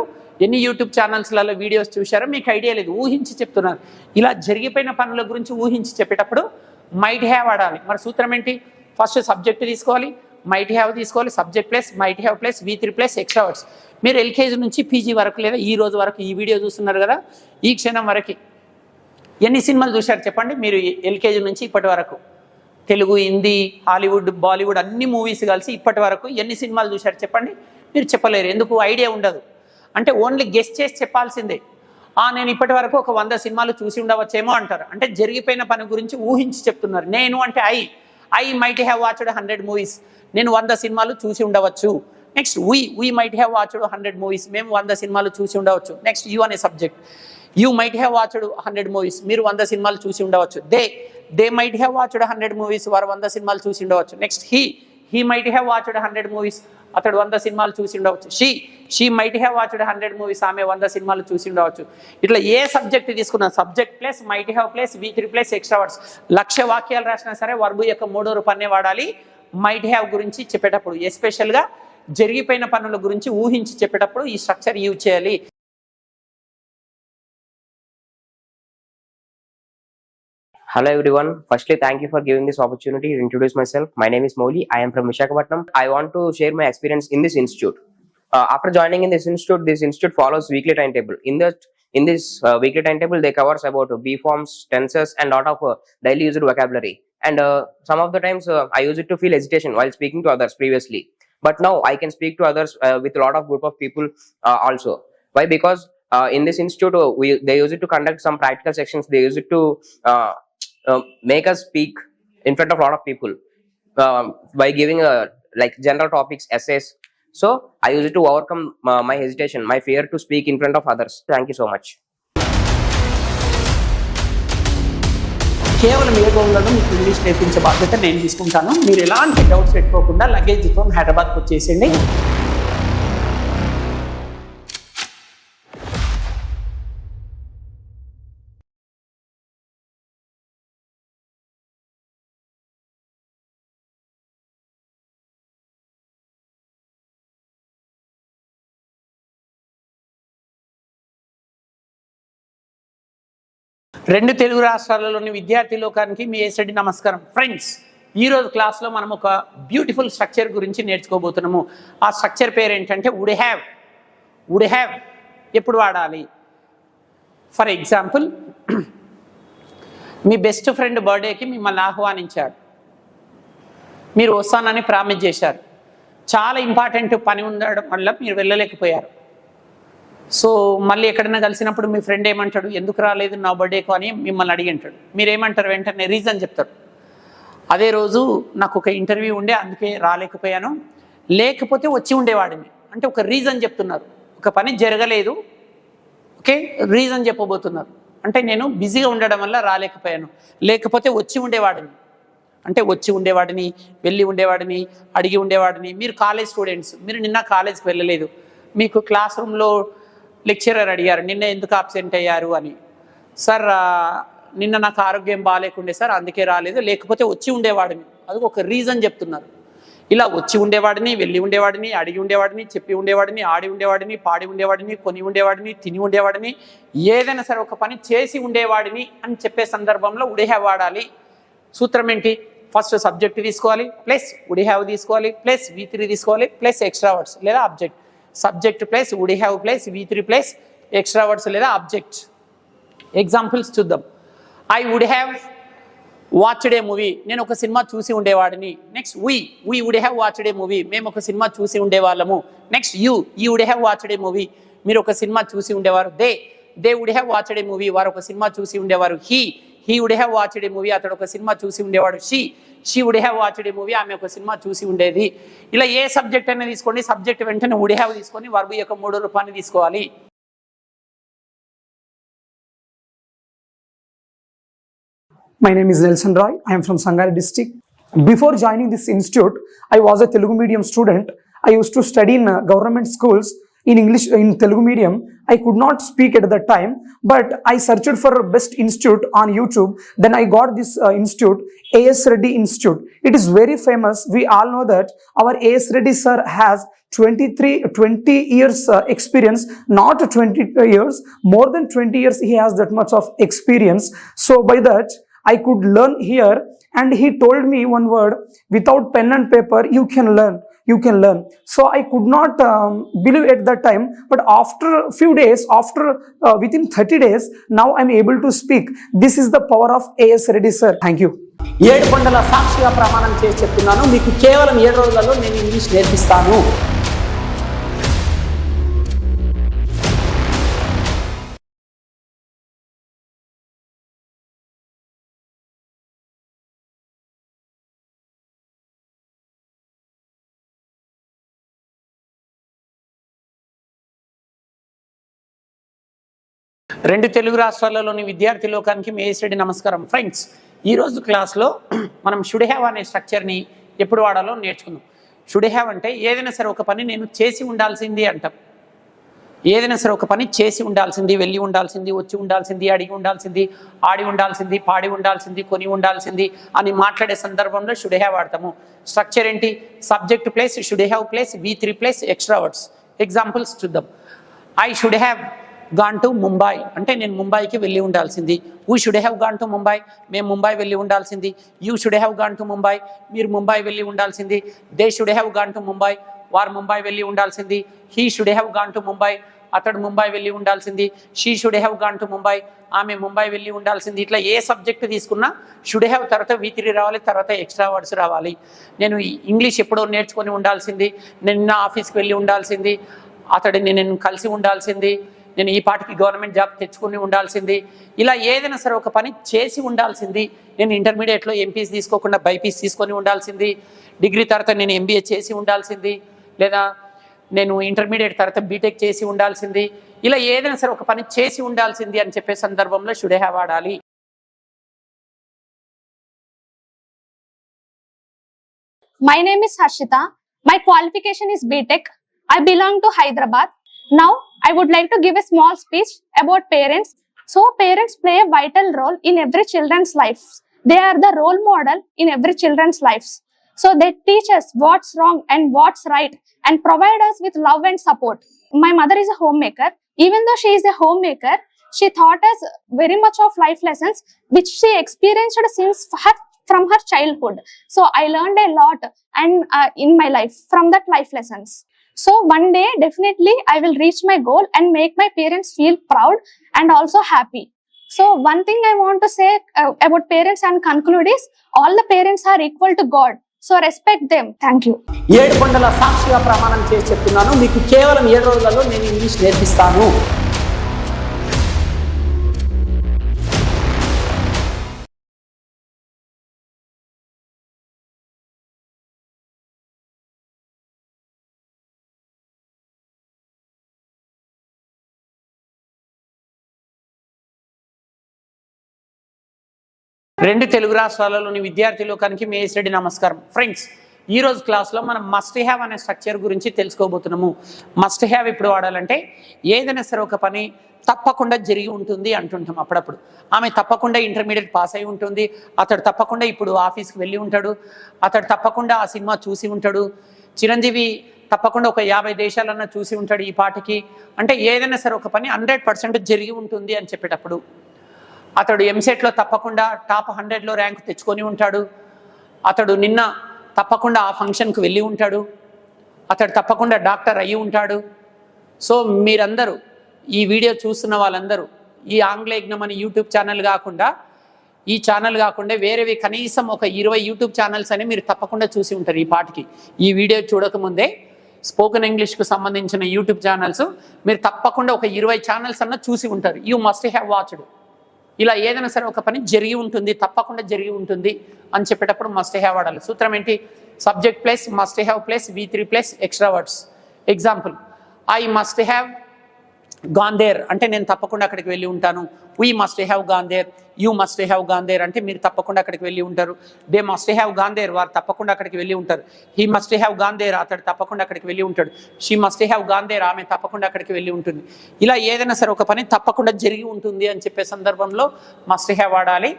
A: ఎన్ని యూట్యూబ్ ఛానల్స్లలో వీడియోస్ చూశారో మీకు ఐడియా లేదు, ఊహించి చెప్తున్నారు. ఇలా జరిగిపోయిన పనుల గురించి ఊహించి చెప్పేటప్పుడు మైట్ హ్యావ్ వాడాలి. మరి సూత్రం ఏంటి? ఫస్ట్ సబ్జెక్ట్ తీసుకోవాలి, మైట్ హ్యావ్ తీసుకోవాలి, subject plus might have plus V3 plus extra words. మీరు ఎల్కేజీ నుంచి పీజీ వరకు లేదా ఈ రోజు వరకు ఈ వీడియో చూస్తున్నారు కదా, ఈ క్షణం వరకు ఎన్ని సినిమాలు చూశారు చెప్పండి? మీరు ఎల్కేజీ నుంచి ఇప్పటి వరకు తెలుగు, హిందీ, హాలీవుడ్, బాలీవుడ్ అన్ని మూవీస్ కలిసి ఇప్పటి వరకు ఎన్ని సినిమాలు చూశారు చెప్పండి? మీరు చెప్పలేరు. ఎందుకు? ఐడియా ఉండదు. అంటే ఓన్లీ గెస్ట్ చేసి చెప్పాల్సిందే. నేను ఇప్పటి వరకు ఒక 100 సినిమాలు చూసి ఉండవచ్చేమో అంటారు. అంటే జరిగిపోయిన పని గురించి ఊహించి చెప్తున్నారు. నేను అంటే I might have watched 100 movies. నేను 100 సినిమాలు చూసి ఉండవచ్చు. Next we might have watched 100 movies. మేము 100 సినిమాలు చూసి ఉండవచ్చు. నెక్స్ట్ యూ అనే subject. You might have watched 100 movies. మీరు 100 సినిమాలు చూసి ఉండవచ్చు. They might have watched 100 movies. వారు 100 సినిమాలు చూసి ఉండవచ్చు. Next he might have watched 100 movies. అతడు 100 సినిమాలు చూసి ఉండవచ్చు. She might have watched 100 movies. ఆమె 100 సినిమాలు చూసి ఉండవచ్చు. ఇట్లా ఏ సబ్జెక్ట్ తీసుకున్నా subject plus might have plus V3 plus extra words. 1,00,000 వాక్యాలు రాసినా సరే వర్బు యొక్క 3వ రూపాన్నే వాడాలి మైట్ హ్యావ్ గురించి చెప్పేటప్పుడు. ఎస్పెషల్గా జరిగిపోయిన పనుల గురించి ఊహించి చెప్పేటప్పుడు ఈ స్ట్రక్చర్ యూజ్ చేయాలి.
H: Hello everyone. Firstly, thank you for giving this opportunity to introduce myself. My name is Moli. I am from Visakhapatnam. I want to share my experience in this institute. After joining in this institute follows weekly timetable. In this weekly timetable, they covers about B forms, tenses, and lot of daily used vocabulary. And some of the times I used to feel hesitation while speaking to others previously. But now I can speak to others with a lot of group of people also. Why? Because in this institute, they use it to conduct some practical sections. They use it to make us speak in front of a lot of people by giving like general topics, essays. So I use it to overcome my hesitation, my fear to speak in front of others. Thank you so much.
A: కేవలం 7 రోజులలో మీకు English నేర్పించే బాధ్యత నేను తీసుకుంటాను. మీరు ఎలాంటి doubts పెట్టుకోకుండా లగేజ్తో హైదరాబాద్కి వచ్చేసేయండి. రెండు తెలుగు రాష్ట్రాలలోని విద్యార్థి లోకానికి మీ ఏసరెడ్డి నమస్కారం. ఫ్రెండ్స్, ఈరోజు క్లాస్లో మనం ఒక బ్యూటిఫుల్ స్ట్రక్చర్ గురించి నేర్చుకోబోతున్నాము. ఆ స్ట్రక్చర్ పేరు ఏంటంటే వుడ్ హ్యావ్ ఎప్పుడు వాడాలి? For example, me best friend బర్త్డేకి మిమ్మల్ని ఆహ్వానించాడు. మీరు వస్తానని ప్రామిస్ చేశారు. చాలా ఇంపార్టెంట్ పని ఉండడం వల్ల మీరు వెళ్ళలేకపోయారు. సో మళ్ళీ ఎక్కడైనా కలిసినప్పుడు మీ ఫ్రెండ్ ఏమంటాడు? ఎందుకు రాలేదు నా బర్త్డేకు అని మిమ్మల్ని అడిగి అంటాడు. మీరేమంటారు? వెంటనే రీజన్ చెప్తారు. అదే రోజు నాకు ఒక ఇంటర్వ్యూ ఉండే, అందుకే రాలేకపోయాను, లేకపోతే వచ్చి ఉండేవాడిని అంటే ఒక రీజన్ చెప్తున్నారు. ఒక పని జరగలేదు, ఓకే, రీజన్ చెప్పబోతున్నారు. అంటే నేను బిజీగా ఉండడం వల్ల రాలేకపోయాను, లేకపోతే వచ్చి ఉండేవాడిని అంటే వచ్చి ఉండేవాడిని, వెళ్ళి ఉండేవాడిని, అడిగి ఉండేవాడిని. మీరు కాలేజ్ స్టూడెంట్స్, మీరు నిన్న కాలేజ్కి వెళ్ళలేదు. మీకు క్లాస్ రూమ్లో లెక్చరర్ అడిగారు నిన్న ఎందుకు అబ్సెంట్ అయ్యారు అని. సార్ నిన్న నాకు ఆరోగ్యం బాగాలేకుండే సార్, అందుకే రాలేదు, లేకపోతే వచ్చి ఉండేవాడిని. అది ఒక రీజన్ చెప్తున్నారు. ఇలా వచ్చి ఉండేవాడిని, వెళ్ళి ఉండేవాడిని, అడిగి ఉండేవాడిని, చెప్పి ఉండేవాడిని, ఆడి ఉండేవాడిని, పాడి ఉండేవాడిని, కొని ఉండేవాడిని, తిని ఉండేవాడిని, ఏదైనా సరే ఒక పని చేసి ఉండేవాడిని అని చెప్పే సందర్భంలో వుడ్ హ్యావ్ వాడాలి. సూత్రం ఏంటి? ఫస్ట్ సబ్జెక్ట్ తీసుకోవాలి, ప్లస్ వుడ్ హ్యావ్ తీసుకోవాలి, ప్లస్ V3 తీసుకోవాలి, ప్లస్ ఎక్స్ట్రా వర్డ్స్ లేదా object. Subject plus would have plus V3 plus extra words లేదా ఆబ్జెక్ట్. ఎగ్జాంపుల్స్ చూద్దాం. I would have watched a movie, నేను ఒక సినిమా చూసి ఉండేవాడిని. Next we would have watched a movie, మేము ఒక సినిమా చూసి ఉండేవాళ్ళము. Next you would have watched a movie, మీరు ఒక సినిమా చూసి ఉండేవారు. They would have watched a movie, వారు ఒక సినిమా చూసి ఉండేవారు. He would have watched a movie, అతడు ఒక సినిమా చూసి ఉండేవాడు. She would have watched a movie, ఆమె ఒక సినిమా చూసి ఉండేది. ఇలా ఏ సబ్జెక్ట్ అయినా తీసుకోండి, సబ్జెక్ట్ వెంటనే వుడ్ హ్యావ్ తీసుకొని వర్బ్ యొక్క 3 రూపాన్ని తీసుకోవాలి.
I: My name is Nelson Roy. I am from Sangari district. Before joining this institute, I was a Telugu medium student. I used to study in government schools in English, in Telugu medium. I could not speak at that time, but I searched for best institute on YouTube. Then I got this institute, A.S. Reddy Institute. It is very famous. We all know that our A.S. Reddy sir has 20 years experience, not 20 years, more than 20 years he has that much of experience. So by that, I could learn here, and he told me one word, without pen and paper you can learn. So I could not believe at that time, but after few days, within 30 days, now I'm able to speak. This is the power of A.S. Reddy sir. Thank you.
A: 7 కొండల సాక్షిగా ప్రమాణం చేసి చెప్తున్నాను, మీకు కేవలం 7 రోజులలో నేను English నేర్పిస్తాను. రెండు తెలుగు రాష్ట్రాలలోని విద్యార్థి లోకానికి మీ ఏఎస్ రెడ్డి నమస్కారం. ఫ్రెండ్స్, ఈరోజు క్లాస్లో మనం షుడ్ హ్యావ్ అనే స్ట్రక్చర్ని ఎప్పుడు వాడాలో నేర్చుకుందాం. షుడ్ హ్యావ్ అంటే ఏదైనా సరే ఒక పని నేను చేసి ఉండాల్సింది అంటాం. ఏదైనా సరే ఒక పని చేసి ఉండాల్సింది, వెళ్ళి ఉండాల్సింది, వచ్చి ఉండాల్సింది, అడిగి ఉండాల్సింది, ఆడి ఉండాల్సింది, పాడి ఉండాల్సింది, కొని ఉండాల్సింది అని మాట్లాడే సందర్భంలో షుడ్ హ్యావ్ వాడతాము. స్ట్రక్చర్ ఏంటి? Subject plus should have plus V3 plus extra words. Examples చూద్దాం. I should have gone to Mumbai అంటే నేను ముంబైకి వెళ్ళి ఉండాల్సింది. We should have gone to Mumbai, మేము ముంబై వెళ్ళి ఉండాల్సింది. You should have gone to Mumbai, మీరు ముంబై వెళ్ళి ఉండాల్సింది. They should have gone to Mumbai, వారు ముంబై వెళ్ళి ఉండాల్సింది. He should have gone to Mumbai, అతడు ముంబై వెళ్ళి ఉండాల్సింది. She should have gone to Mumbai, ఆమె ముంబై వెళ్ళి ఉండాల్సింది. ఇట్లా ఏ సబ్జెక్ట్ తీసుకున్నా షుడ్ హ్యావ్ తర్వాత V3 రావాలి, తర్వాత ఎక్స్ట్రా వర్డ్స్ రావాలి. నేను ఇంగ్లీష్ ఎప్పుడో నేర్చుకొని ఉండాల్సింది, నేను ఆఫీస్కి వెళ్ళి ఉండాల్సింది, అతడిని నేను కలిసి ఉండాల్సింది, నేను ఈ పాటికి గవర్నమెంట్ జాబ్ తెచ్చుకుని ఉండాల్సింది. ఇలా ఏదైనా సరే ఒక పని చేసి ఉండాల్సింది. నేను ఇంటర్మీడియట్లో ఎంపీస్ తీసుకోకుండా బైపీస్ తీసుకొని ఉండాల్సింది. డిగ్రీ తర్వాత నేను MBA చేసి ఉండాల్సింది, లేదా నేను ఇంటర్మీడియట్ తర్వాత బీటెక్ చేసి ఉండాల్సింది. ఇలా ఏదైనా సరే ఒక పని చేసి ఉండాల్సింది అని చెప్పే సందర్భంలో షుడ్ హ్యావ్ వాడాలి.
J: My name is Harshita. My qualification is BTech. I belong to Hyderabad. Now, I would like to give a small speech about parents. So, parents play a vital role in every children's life. They are the role model in every children's lives. So, they teach us what's wrong and what's right and provide us with love and support. My mother is a homemaker. Even though she is a homemaker, she taught us very much of life lessons which she experienced since from her childhood. So, I learned a lot and in my life from that life lessons. So one day, definitely, I will reach my goal and make my parents feel proud and also happy. So one thing I want to say about parents and conclude is, all the parents are equal to God. So respect them. Thank you.
A: 7 కొండల సాక్షిగా ప్రమాణం చేసి చెప్తున్నాను, మీకు కేవలం 7 రోజులలో నేను English నేర్పిస్తాను. రెండు తెలుగు రాష్ట్రాలలోని విద్యార్థి లోకానికి మీ ఏఎస్ రెడ్డి నమస్కారం. ఫ్రెండ్స్, ఈరోజు క్లాస్లో మనం మస్ట్ హ్యావ్ అనే స్ట్రక్చర్ గురించి తెలుసుకోబోతున్నాము. మస్ట్ హ్యావ్ ఇప్పుడు వాడాలంటే ఏదైనా సరే ఒక పని తప్పకుండా జరిగి ఉంటుంది అంటుంటాం అప్పుడప్పుడు. ఆమె తప్పకుండా ఇంటర్మీడియట్ పాస్ అయి ఉంటుంది, అతడు తప్పకుండా ఇప్పుడు ఆఫీస్కి వెళ్ళి ఉంటాడు, అతడు తప్పకుండా ఆ సినిమా చూసి ఉంటాడు, చిరంజీవి తప్పకుండా ఒక 50 దేశాలన్నా చూసి ఉంటాడు ఈ పాటకి. అంటే ఏదైనా సరే ఒక పని 100% జరిగి ఉంటుంది అని చెప్పేటప్పుడు, అతడు ఎంసెట్లో తప్పకుండా టాప్ 100లో ర్యాంక్ తెచ్చుకొని ఉంటాడు, అతడు నిన్న తప్పకుండా ఆ ఫంక్షన్కి వెళ్ళి ఉంటాడు, అతడు తప్పకుండా డాక్టర్ అయ్యి ఉంటాడు. సో మీరందరూ ఈ వీడియో చూస్తున్న వాళ్ళందరూ ఈ ఆంగ్లయజ్ఞం అనే యూట్యూబ్ ఛానల్ కాకుండా, ఈ ఛానల్ కాకుండా వేరేవి కనీసం ఒక 20 యూట్యూబ్ ఛానల్స్ అని మీరు తప్పకుండా చూసి ఉంటారు ఈ పాటికి. ఈ వీడియో చూడకముందే స్పోకెన్ ఇంగ్లీష్కు సంబంధించిన యూట్యూబ్ ఛానల్స్ మీరు తప్పకుండా ఒక 20 ఛానల్స్ అన్న చూసి ఉంటారు. You must have watched. ఇలా ఏదైనా సరే ఒక పని జరిగి ఉంటుంది, తప్పకుండా జరిగి ఉంటుంది అని చెప్పేటప్పుడు మస్ట్ హ్యావ్ వాడాలి. సూత్రం ఏంటి? Subject plus must have plus V3 plus extra words. Example, I must have gone there అంటే నేను తప్పకుండా అక్కడికి వెళ్ళి ఉంటాను. We must have gone there, you must have gone there అంటే మీరు తప్పకుండా అక్కడికి వెళ్ళి ఉంటారు. They must have gone there, వారు తప్పకుండా అక్కడికి వెళ్ళి ఉంటారు. He must have gone there, అతడు తప్పకుండా అక్కడికి వెళ్ళి ఉంటాడు. She must have gone there, ఆమె తప్పకుండా అక్కడికి వెళ్ళి ఉంటుంది. ఇలా ఏదైనా సరే ఒక పని తప్పకుండా జరిగి ఉంటుంది అని చెప్పే సందర్భంలో మస్ట్ హ్యావ్ వాడాలి.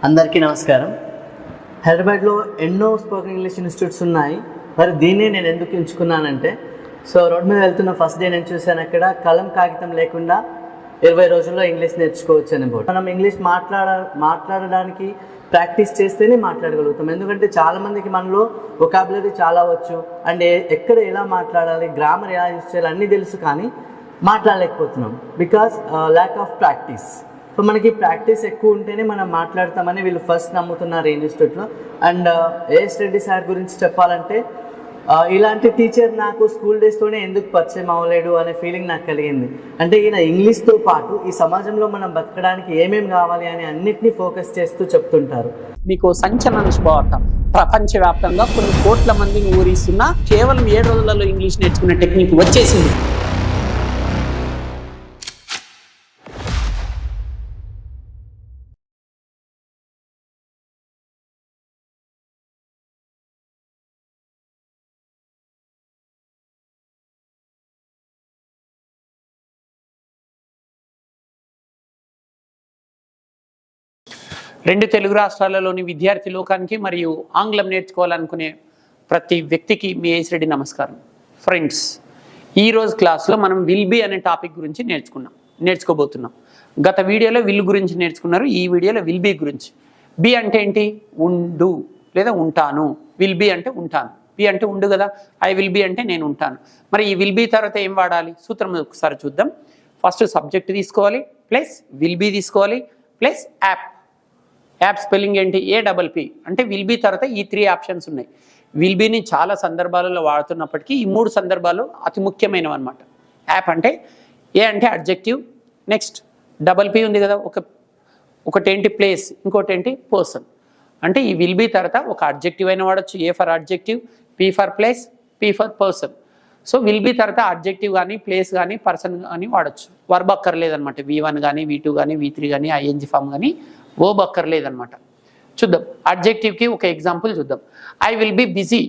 K: అందరికీ నమస్కారం. హైదరాబాద్లో ఎన్నో స్పోకెన్ ఇంగ్లీష్ ఇన్స్టిట్యూట్స్ ఉన్నాయి. మరి దీన్నే నేను ఎందుకు ఎంచుకున్నానంటే, సో రోడ్ మీద వెళ్తున్న ఫస్ట్ డే నేను చూశాను అక్కడ కలం కాగితం లేకుండా 20 రోజుల్లో ఇంగ్లీష్ నేర్చుకోవచ్చు అని బోర్డు. మనం ఇంగ్లీష్ మాట్లాడడానికి ప్రాక్టీస్ చేస్తేనే మాట్లాడగలుగుతాం. ఎందుకంటే చాలామందికి మనలో వొకాబులరీ చాలా వచ్చు, అండ్ ఎక్కడ ఎలా మాట్లాడాలి, గ్రామర్ ఎలా యూజ్ చేయాలి అన్నీ తెలుసు, కానీ మాట్లాడలేకపోతున్నాం because lack of practice. So మనకి ప్రాక్టీస్ ఎక్కువ ఉంటేనే మనం మాట్లాడతామని వీళ్ళు ఫస్ట్ నమ్ముతున్నారు ఈ ఇన్స్టిట్యూట్లో. అండ్ ఏఎస్ రెడ్డి సార్ గురించి చెప్పాలంటే, ఇలాంటి టీచర్ నాకు స్కూల్ డేస్లోనే ఎందుకు పరిచయం అవ్వలేడు అనే ఫీలింగ్ నాకు కలిగింది. అంటే ఈయన ఇంగ్లీష్తో పాటు ఈ సమాజంలో మనం బతకడానికి ఏమేమి కావాలి అని అన్నిటినీ ఫోకస్ చేస్తూ చెప్తుంటారు.
A: మీకు సంచలన శుభవార్త. ప్రపంచవ్యాప్తంగా కొన్ని కోట్ల మందిని ఊరిస్తున్న కేవలం 7 రోజులలో ఇంగ్లీష్ నేర్చుకునే టెక్నిక్ వచ్చేసింది. రెండు తెలుగు రాష్ట్రాలలోని విద్యార్థి లోకానికి మరియు ఆంగ్లం నేర్చుకోవాలనుకునే ప్రతి వ్యక్తికి మీ ఏఎస్ రెడ్డి నమస్కారం. ఫ్రెండ్స్, ఈరోజు క్లాస్లో మనం విల్ బీ అనే టాపిక్ గురించి నేర్చుకోబోతున్నాం. గత వీడియోలో విల్ గురించి నేర్చుకున్నారు, ఈ వీడియోలో విల్ బీ గురించి. బీ అంటే ఏంటి? ఉండు లేదా ఉంటాను. విల్ బీ అంటే ఉంటాను, బీ అంటే ఉండు కదా. ఐ విల్ బీ అంటే నేను ఉంటాను. మరి ఈ విల్ బీ తర్వాత ఏం వాడాలి? సూత్రం ఒకసారి చూద్దాం. ఫస్ట్ సబ్జెక్ట్ తీసుకోవాలి, ప్లస్ విల్ బీ తీసుకోవాలి, ప్లస్ యాప్. యాప్ స్పెల్లింగ్ ఏంటి? APP. అంటే విల్ బీ తర్వాత ఈ 3 ఆప్షన్స్ ఉన్నాయి. విల్ బీని చాలా సందర్భాలలో వాడుతున్నప్పటికీ ఈ 3 సందర్భాలు అతి ముఖ్యమైనవి అనమాట. యాప్ అంటే ఏ అంటే అడ్జెక్టివ్, నెక్స్ట్ PP ఉంది కదా, ఒకటేంటి ప్లేస్, ఇంకోటి ఏంటి పర్సన్. అంటే ఈ విల్ బీ తర్వాత ఒక అడ్జెక్టివ్ అయినా వాడచ్చు. A for adjective, P for place, P for person. So will be తర్వాత అడ్జెక్టివ్ కానీ ప్లేస్ కానీ పర్సన్ కానీ వాడచ్చు. వర్బ్ అక్కర్లేదనమాట. V1 కానీ V2 కానీ V3 కానీ ING ఫామ్ కానీ వర్బ్ అక్కర్లేదనమాట. చూద్దాం అడ్జెక్టివ్కి ఒక ఎగ్జాంపుల్ చూద్దాం. I will be busy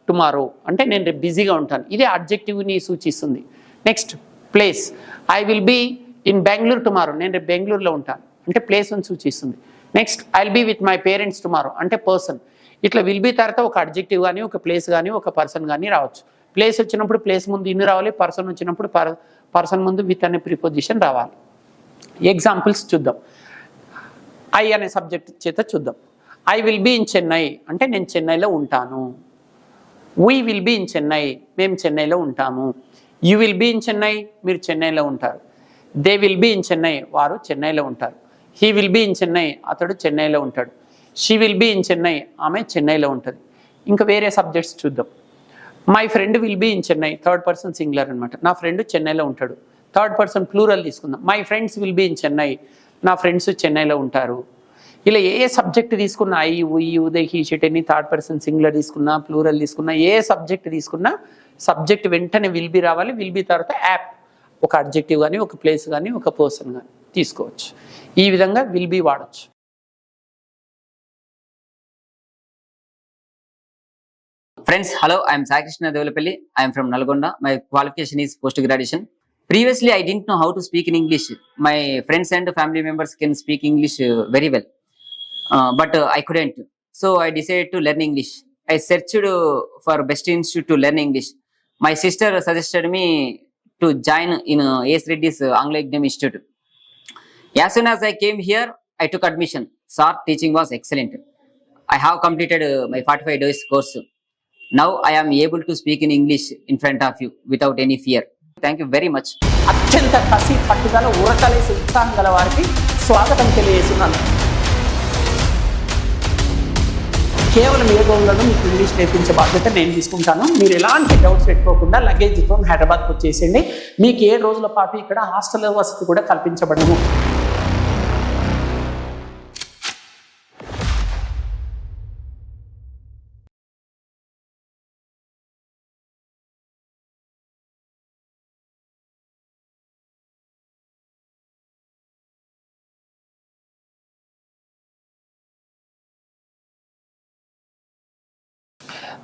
A: tomorrow అంటే నేను రేపు బిజీగా ఉంటాను. ఇదే అడ్జెక్టివ్ని సూచిస్తుంది. Next place, I will be in Bengaluru tomorrow, నేను రేపు బెంగళూరులో ఉంటాను అంటే ప్లేస్ని సూచిస్తుంది. Next I will be with my parents tomorrow అంటే పర్సన్. ఇట్లా విల్ బీ తర్వాత ఒక అడ్జెక్టివ్ కానీ ఒక ప్లేస్ కానీ ఒక పర్సన్ కానీ రావచ్చు. ప్లేస్ వచ్చినప్పుడు ప్లేస్ ముందు ఇన్ రావాలి, పర్సన్ వచ్చినప్పుడు పర్సన్ ముందు విత్ అనే ప్రిపోజిషన్ రావాలి. ఎగ్జాంపుల్స్ చూద్దాం. ఐ అనే సబ్జెక్ట్ చేత చూద్దాం. I will be in Chennai అంటే నేను చెన్నైలో ఉంటాను. We will be in Chennai, మేము చెన్నైలో ఉంటాము. You will be in Chennai, మీరు చెన్నైలో ఉంటారు. They will be in Chennai, వారు చెన్నైలో ఉంటారు. He will be in Chennai, అతడు చెన్నైలో ఉంటాడు. She will be in Chennai, ఆమె చెన్నైలో ఉంటుంది. ఇంకా వేరే సబ్జెక్ట్స్ చూద్దాం. My friend will be in Chennai, third person singular అనమాట. నా ఫ్రెండ్ చెన్నైలో ఉంటాడు. థర్డ్ పర్సన్ ప్లూరల్ తీసుకుందాం. My friends will be in Chennai, నా ఫ్రెండ్స్ చెన్నైలో ఉంటారు. ఇలా ఏ సబ్జెక్ట్ తీసుకున్నా, I we you they he she any third person singular తీసుకున్నా, ప్లూరల్ తీసుకున్నా, ఏ సబ్జెక్ట్ తీసుకున్నా సబ్జెక్ట్ వెంటనే విల్ బీ రావాలి. విల్ బీ తర్వాత యాప్, ఒక అడ్జెక్టివ్ కానీ ఒక ప్లేస్ కానీ ఒక పర్సన్ కానీ తీసుకోవచ్చు. ఈ విధంగా విల్ బీ వాడచ్చు.
L: Friends, hello, I am Sai Krishna Devalapalli. I am from Nalgonda. My qualification is post-graduation. Previously, I didn't know how to speak in English. My friends and family members can speak English very well, but I couldn't. So I decided to learn English. I searched for best institute to learn English. My sister suggested me to join in A.S. Reddy's Anglo Exam Institute. As soon as I came here, I took admission. Sir, teaching was excellent. I have completed my 45 days course. Now I am able to speak in English in front of you without any fear. Thank you very much.
A: అత్యంత కసి పట్టుదల ఉరకలేసి ఉత్సాహం గల వారికి స్వాగతం తెలియజేస్తున్నాను. కేవలం 7 రోజులను మీకు ఇంగ్లీష్ నేర్పించే బాధ్యత నేను తీసుకుంటాను. మీరు ఎలాంటి డౌట్స్ పెట్టుకోకుండా లగేజ్తో హైదరాబాద్కి వచ్చేసేయండి. మీకు 7 రోజుల పాటు ఇక్కడ హాస్టల్ వసతి కూడా కల్పించబడము.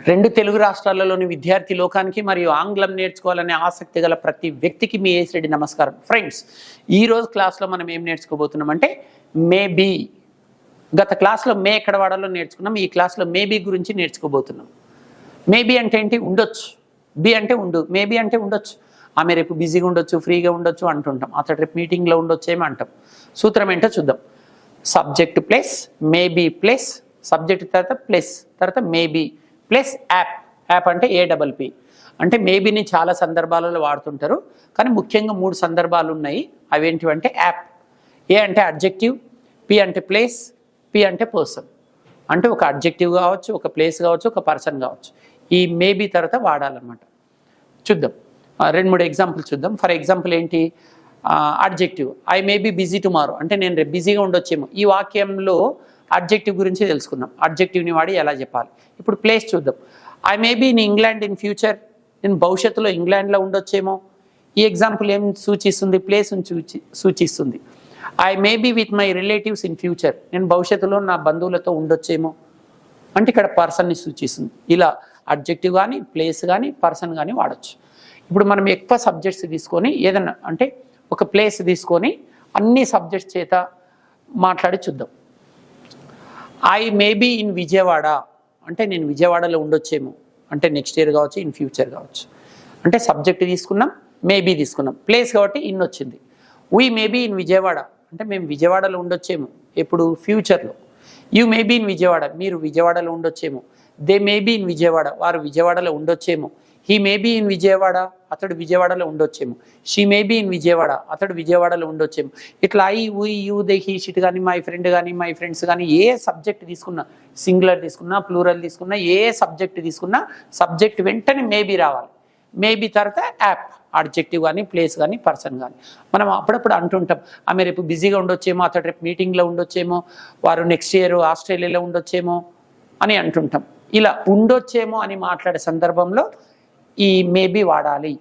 A: రెండు తెలుగు రాష్ట్రాలలోని విద్యార్థి లోకానికి మరియు ఆంగ్లం నేర్చుకోవాలనే ఆసక్తి గల ప్రతి వ్యక్తికి మీ ఏఎస్ రెడ్డి నమస్కారం. ఫ్రెండ్స్, ఈరోజు క్లాస్లో మనం ఏం నేర్చుకోబోతున్నాం అంటే మేబీ. గత క్లాస్లో మే ఎక్కడ వాడాలో నేర్చుకున్నాం. ఈ క్లాస్లో మేబీ గురించి నేర్చుకోబోతున్నాం. మేబీ అంటే ఏంటి? ఉండొచ్చు. బి అంటే ఉండు. మేబీ అంటే ఉండొచ్చు. ఆమె రేపు బిజీగా ఉండొచ్చు, ఫ్రీగా ఉండొచ్చు అంటుంటాం. అతడు రేపు మీటింగ్లో ఉండొచ్చేమో అంటాం. సూత్రం ఏంటో చూద్దాం. Subject plus maybe plus subject తర్వాత మేబీ ప్లస్ యాప్. యాప్ అంటే APP. అంటే మేబీని చాలా సందర్భాలలో వాడుతుంటారు, కానీ ముఖ్యంగా 3 సందర్భాలు ఉన్నాయి. అవేంటివంటే యాప్. ఏ అంటే అడ్జెక్టివ్, పి అంటే ప్లేస్, పి అంటే పర్సన్. అంటే ఒక అడ్జెక్టివ్ కావచ్చు, ఒక ప్లేస్ కావచ్చు, ఒక పర్సన్ కావచ్చు. ఈ మేబీ తర్వాత వాడాలన్నమాట. చూద్దాం 2-3 ఎగ్జాంపుల్స్ చూద్దాం. ఫర్ ఎగ్జాంపుల్ ఏంటి? Adjective, I may be busy tomorrow. అంటే నేను రేపు బిజీగా ఉండొచ్చేమో. ఈ వాక్యంలో అడ్జెక్టివ్ గురించి తెలుసుకున్నాం. అడ్జెక్టివ్ని వాడి ఎలా చెప్పాలి. ఇప్పుడు ప్లేస్ చూద్దాం. I may be in England in future. నేను భవిష్యత్తులో ఇంగ్లాండ్లో ఉండొచ్చేమో. ఈ ఎగ్జాంపుల్ ఏం సూచిస్తుంది? ప్లేస్ని సూచిస్తుంది. I may be with my relatives in future. నేను భవిష్యత్తులో నా బంధువులతో ఉండొచ్చేమో. అంటే ఇక్కడ పర్సన్ని సూచిస్తుంది. ఇలా అడ్జెక్టివ్ కానీ, ప్లేస్ కానీ, పర్సన్ కానీ వాడచ్చు. ఇప్పుడు మనం ఎక్కువ సబ్జెక్ట్స్ తీసుకొని ఏదన్నా అంటే ఒక ప్లేస్ తీసుకొని అన్ని సబ్జెక్ట్స్ చేత మాట్లాడి చూద్దాం. I may be in Vijayawada. అంటే నేను విజయవాడలో ఉండొచ్చేమో. అంటే నెక్స్ట్ ఇయర్ కావచ్చు, ఇన్ ఫ్యూచర్ కావచ్చు. అంటే సబ్జెక్ట్ తీసుకున్నాం, మేబీ తీసుకున్నాం. ప్లేస్ కాబట్టి ఇన్ వచ్చింది. We may be in Vijayawada. అంటే మేము విజయవాడలో ఉండొచ్చేమో. ఎప్పుడు? ఫ్యూచర్లో. You may be in Vijayawada. మీరు విజయవాడలో ఉండొచ్చేమో. They may be in Vijayawada. వారు విజయవాడలో ఉండొచ్చేమో. He may be in Vijayawada. అతడు విజయవాడలో ఉండొచ్చేమో. She may be in Vijayawada. అతడు విజయవాడలో ఉండొచ్చేమో. ఇట్లా I, we, you, they, he, she కానీ, మై ఫ్రెండ్ కానీ, మై ఫ్రెండ్స్ కానీ, ఏ సబ్జెక్ట్ తీసుకున్నా, సింగులర్ తీసుకున్నా, ప్లూరల్ తీసుకున్నా, ఏ సబ్జెక్ట్ తీసుకున్నా సబ్జెక్ట్ వెంటనే మేబీ రావాలి. మేబీ తర్వాత యాప్, అడ్జెక్టివ్ కానీ, ప్లేస్ కానీ, పర్సన్ కానీ. మనం అప్పుడప్పుడు అంటుంటాం, ఆమె రేపు బిజీగా ఉండొచ్చేమో, అతడు రేపు మీటింగ్లో ఉండొచ్చేమో, వారు నెక్స్ట్ ఇయర్ ఆస్ట్రేలియాలో ఉండొచ్చేమో అని అంటుంటాం. ఇలా ఉండొచ్చేమో అని మాట్లాడే సందర్భంలో ఈ మేబీ వాడాలి.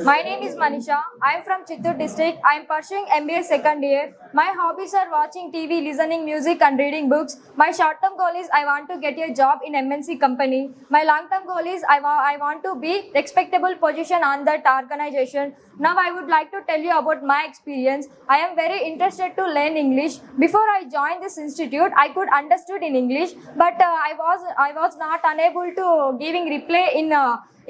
E: My name is Manisha. I am from Chittoor district. I am pursuing MBA second year. My hobbies are watching TV, listening music and reading books. My short term goal is I want to get a job in MNC company. My long term goal is I want to be respectable position on that organization. Now I would like to tell you about my experience. I am very interested to learn English. Before I joined this institute, I could understood in English, but I was not unable to giving reply in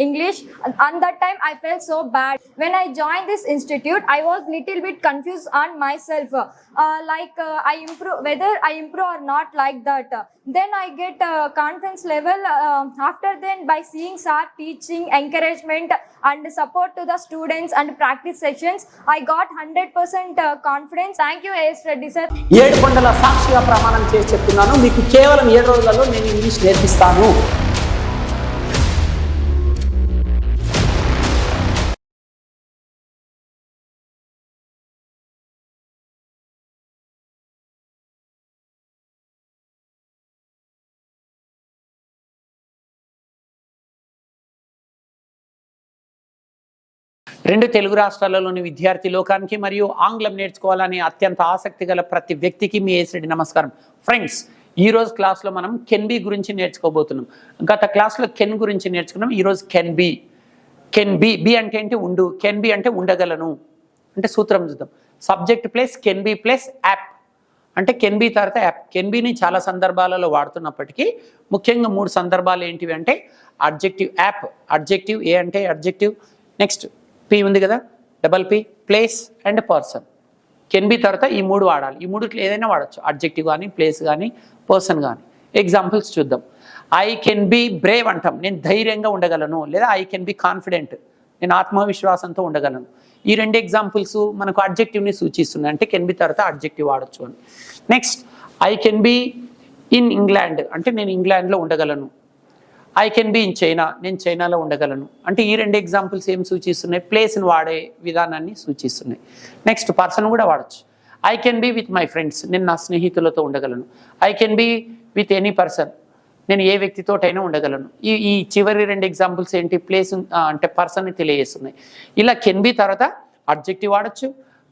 E: English. On that time I felt so bad. When I joined this institute, I was little bit confused on myself, I improve, whether I improve or not, like that. Then I get confidence level. After then, by seeing sir teaching, encouragement and support to the students and practice sessions, I got 100% confidence. Thank you, A.S. Reddy sir.
A: 7 కొండల సాక్షిగా ప్రమాణం చేసి చెప్తున్నాను, మీకు కేవలం 7 రోజులలో నేను English నేర్పిస్తాను. రెండు తెలుగు రాష్ట్రాలలోని విద్యార్థి లోకానికి మరియు ఆంగ్లం నేర్చుకోవాలని అత్యంత ఆసక్తి గల ప్రతి వ్యక్తికి మీ ఏసిరెడ్డి నమస్కారం. ఫ్రెండ్స్, ఈ రోజు క్లాస్లో మనం కెన్ బి గురించి నేర్చుకోబోతున్నాం. గత క్లాస్లో కెన్ గురించి నేర్చుకున్నాం. ఈరోజు can be. Can be, be అంటే ఏంటి? ఉండు. కెన్ బి అంటే ఉండగలను. అంటే సూత్రం చూద్దాం. Subject plus can be plus APP. అంటే కెన్ బి తర్వాత యాప్. కెన్ బిని చాలా సందర్భాలలో వాడుతున్నప్పటికీ ముఖ్యంగా 3 సందర్భాలు ఏంటివి అంటే అడ్జెక్టివ్ యాప్, అడ్జెక్టివ్ ఏ అంటే అడ్జెక్టివ్, నెక్స్ట్ పి ఉంది కదా, double P, place and person. Can be తర్వాత ఈ 3 వాడాలి. ఈ 3 ఏదైనా వాడచ్చు, అడ్జెక్టివ్ కానీ, ప్లేస్ కానీ, పర్సన్ కానీ. ఎగ్జాంపుల్స్ చూద్దాం. ఐ కెన్ బి బ్రేవ్ అంటాం, నేను ధైర్యంగా ఉండగలను. లేదా ఐ కెన్ బి కాన్ఫిడెంట్, నేను ఆత్మవిశ్వాసంతో ఉండగలను. ఈ 2 ఎగ్జాంపుల్స్ మనకు అడ్జెక్టివ్ని సూచిస్తున్నాయి. అంటే కెన్ బి తర్వాత అడ్జెక్టివ్ వాడచ్చు అని. Next, I can be in England అంటే నేను ఇంగ్లాండ్లో ఉండగలను. I can be in China, నేను చైనాలో ఉండగలను. అంటే ఈ 2 ఎగ్జాంపుల్స్ ఏం సూచిస్తున్నాయి? ప్లేస్ని వాడే విధానాన్ని సూచిస్తున్నాయి. నెక్స్ట్, పర్సన్ కూడా వాడచ్చు. I can B with my friends, నేను నా స్నేహితులతో ఉండగలను. I can be with any person, నేను ఏ వ్యక్తితోటైనా ఉండగలను. ఈ చివరి 2 ఎగ్జాంపుల్స్ ఏంటి? ప్లేస్ అంటే పర్సన్ని తెలియజేస్తున్నాయి. ఇలా కెన్ బి తర్వాత అడ్జెక్టివ్ వాడచ్చు,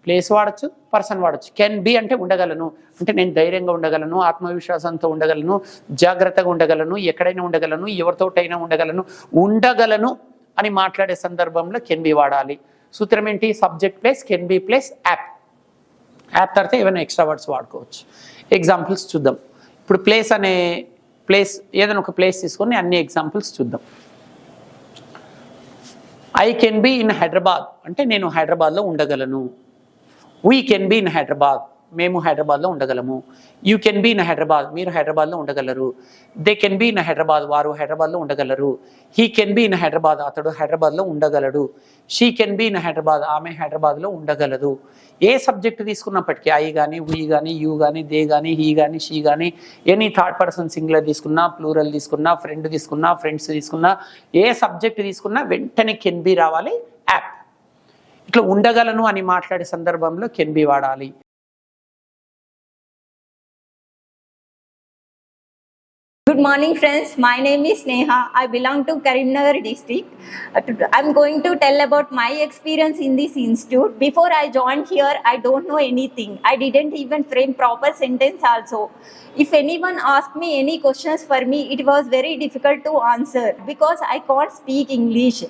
A: ప్లేస్ వాడచ్చు, పర్సన్ వాడచ్చు. కెన్ బి అంటే ఉండగలను, అంటే నేను ధైర్యంగా ఉండగలను, ఆత్మవిశ్వాసంతో ఉండగలను, జాగ్రత్తగా ఉండగలను, ఎక్కడైనా ఉండగలను, ఎవరితోటైనా ఉండగలను. ఉండగలను అని మాట్లాడే సందర్భంలో కెన్ బి వాడాలి. సూత్రం ఏంటి? Subject plus can be plus app. App తర్వాత ఏమైనా ఎక్స్ట్రా వర్డ్స్ వాడుకోవచ్చు. ఎగ్జాంపుల్స్ చూద్దాం. ఇప్పుడు ప్లేస్ ఏదైనా ఒక ప్లేస్ తీసుకొని అన్ని ఎగ్జాంపుల్స్ చూద్దాం. I can be in Hyderabad అంటే నేను హైదరాబాద్లో ఉండగలను. We can be in Hyderabad, మేము హైదరాబాద్లో ఉండగలము. You can be in Hyderabad, మీరు హైదరాబాద్లో ఉండగలరు. They can be in Hyderabad, వారు హైదరాబాద్లో ఉండగలరు. He can be in Hyderabad, అతడు హైదరాబాద్లో ఉండగలడు. She can be in Hyderabad, ఆమె హైదరాబాద్లో ఉండగలదు. ఏ సబ్జెక్ట్ తీసుకున్నప్పటికీ ఐ కానీ, వీ కానీ, యూ కానీ, దే కానీ, హీ కానీ, షీ కానీ, ఎనీ థర్డ్ పర్సన్ సింగులర్ తీసుకున్నా, ప్లూరల్ తీసుకున్నా, ఫ్రెండ్ తీసుకున్నా, ఫ్రెండ్స్ తీసుకున్నా, ఏ సబ్జెక్ట్ తీసుకున్నా వెంటనే కెన్ బి రావాలి, యాప్. ఇట్లా ఉండగలను అని మాట్లాడే సందర్భంలో కెన్ బి వాడాలి.
D: Good morning, friends. My name is Sneha. I belong to Karimnagar district. I'm going to tell about my experience in this institute. Before I joined here, I don't know anything. I didn't even frame proper sentence also. If anyone asked me any questions for me, it was very difficult to answer because I can't speak English.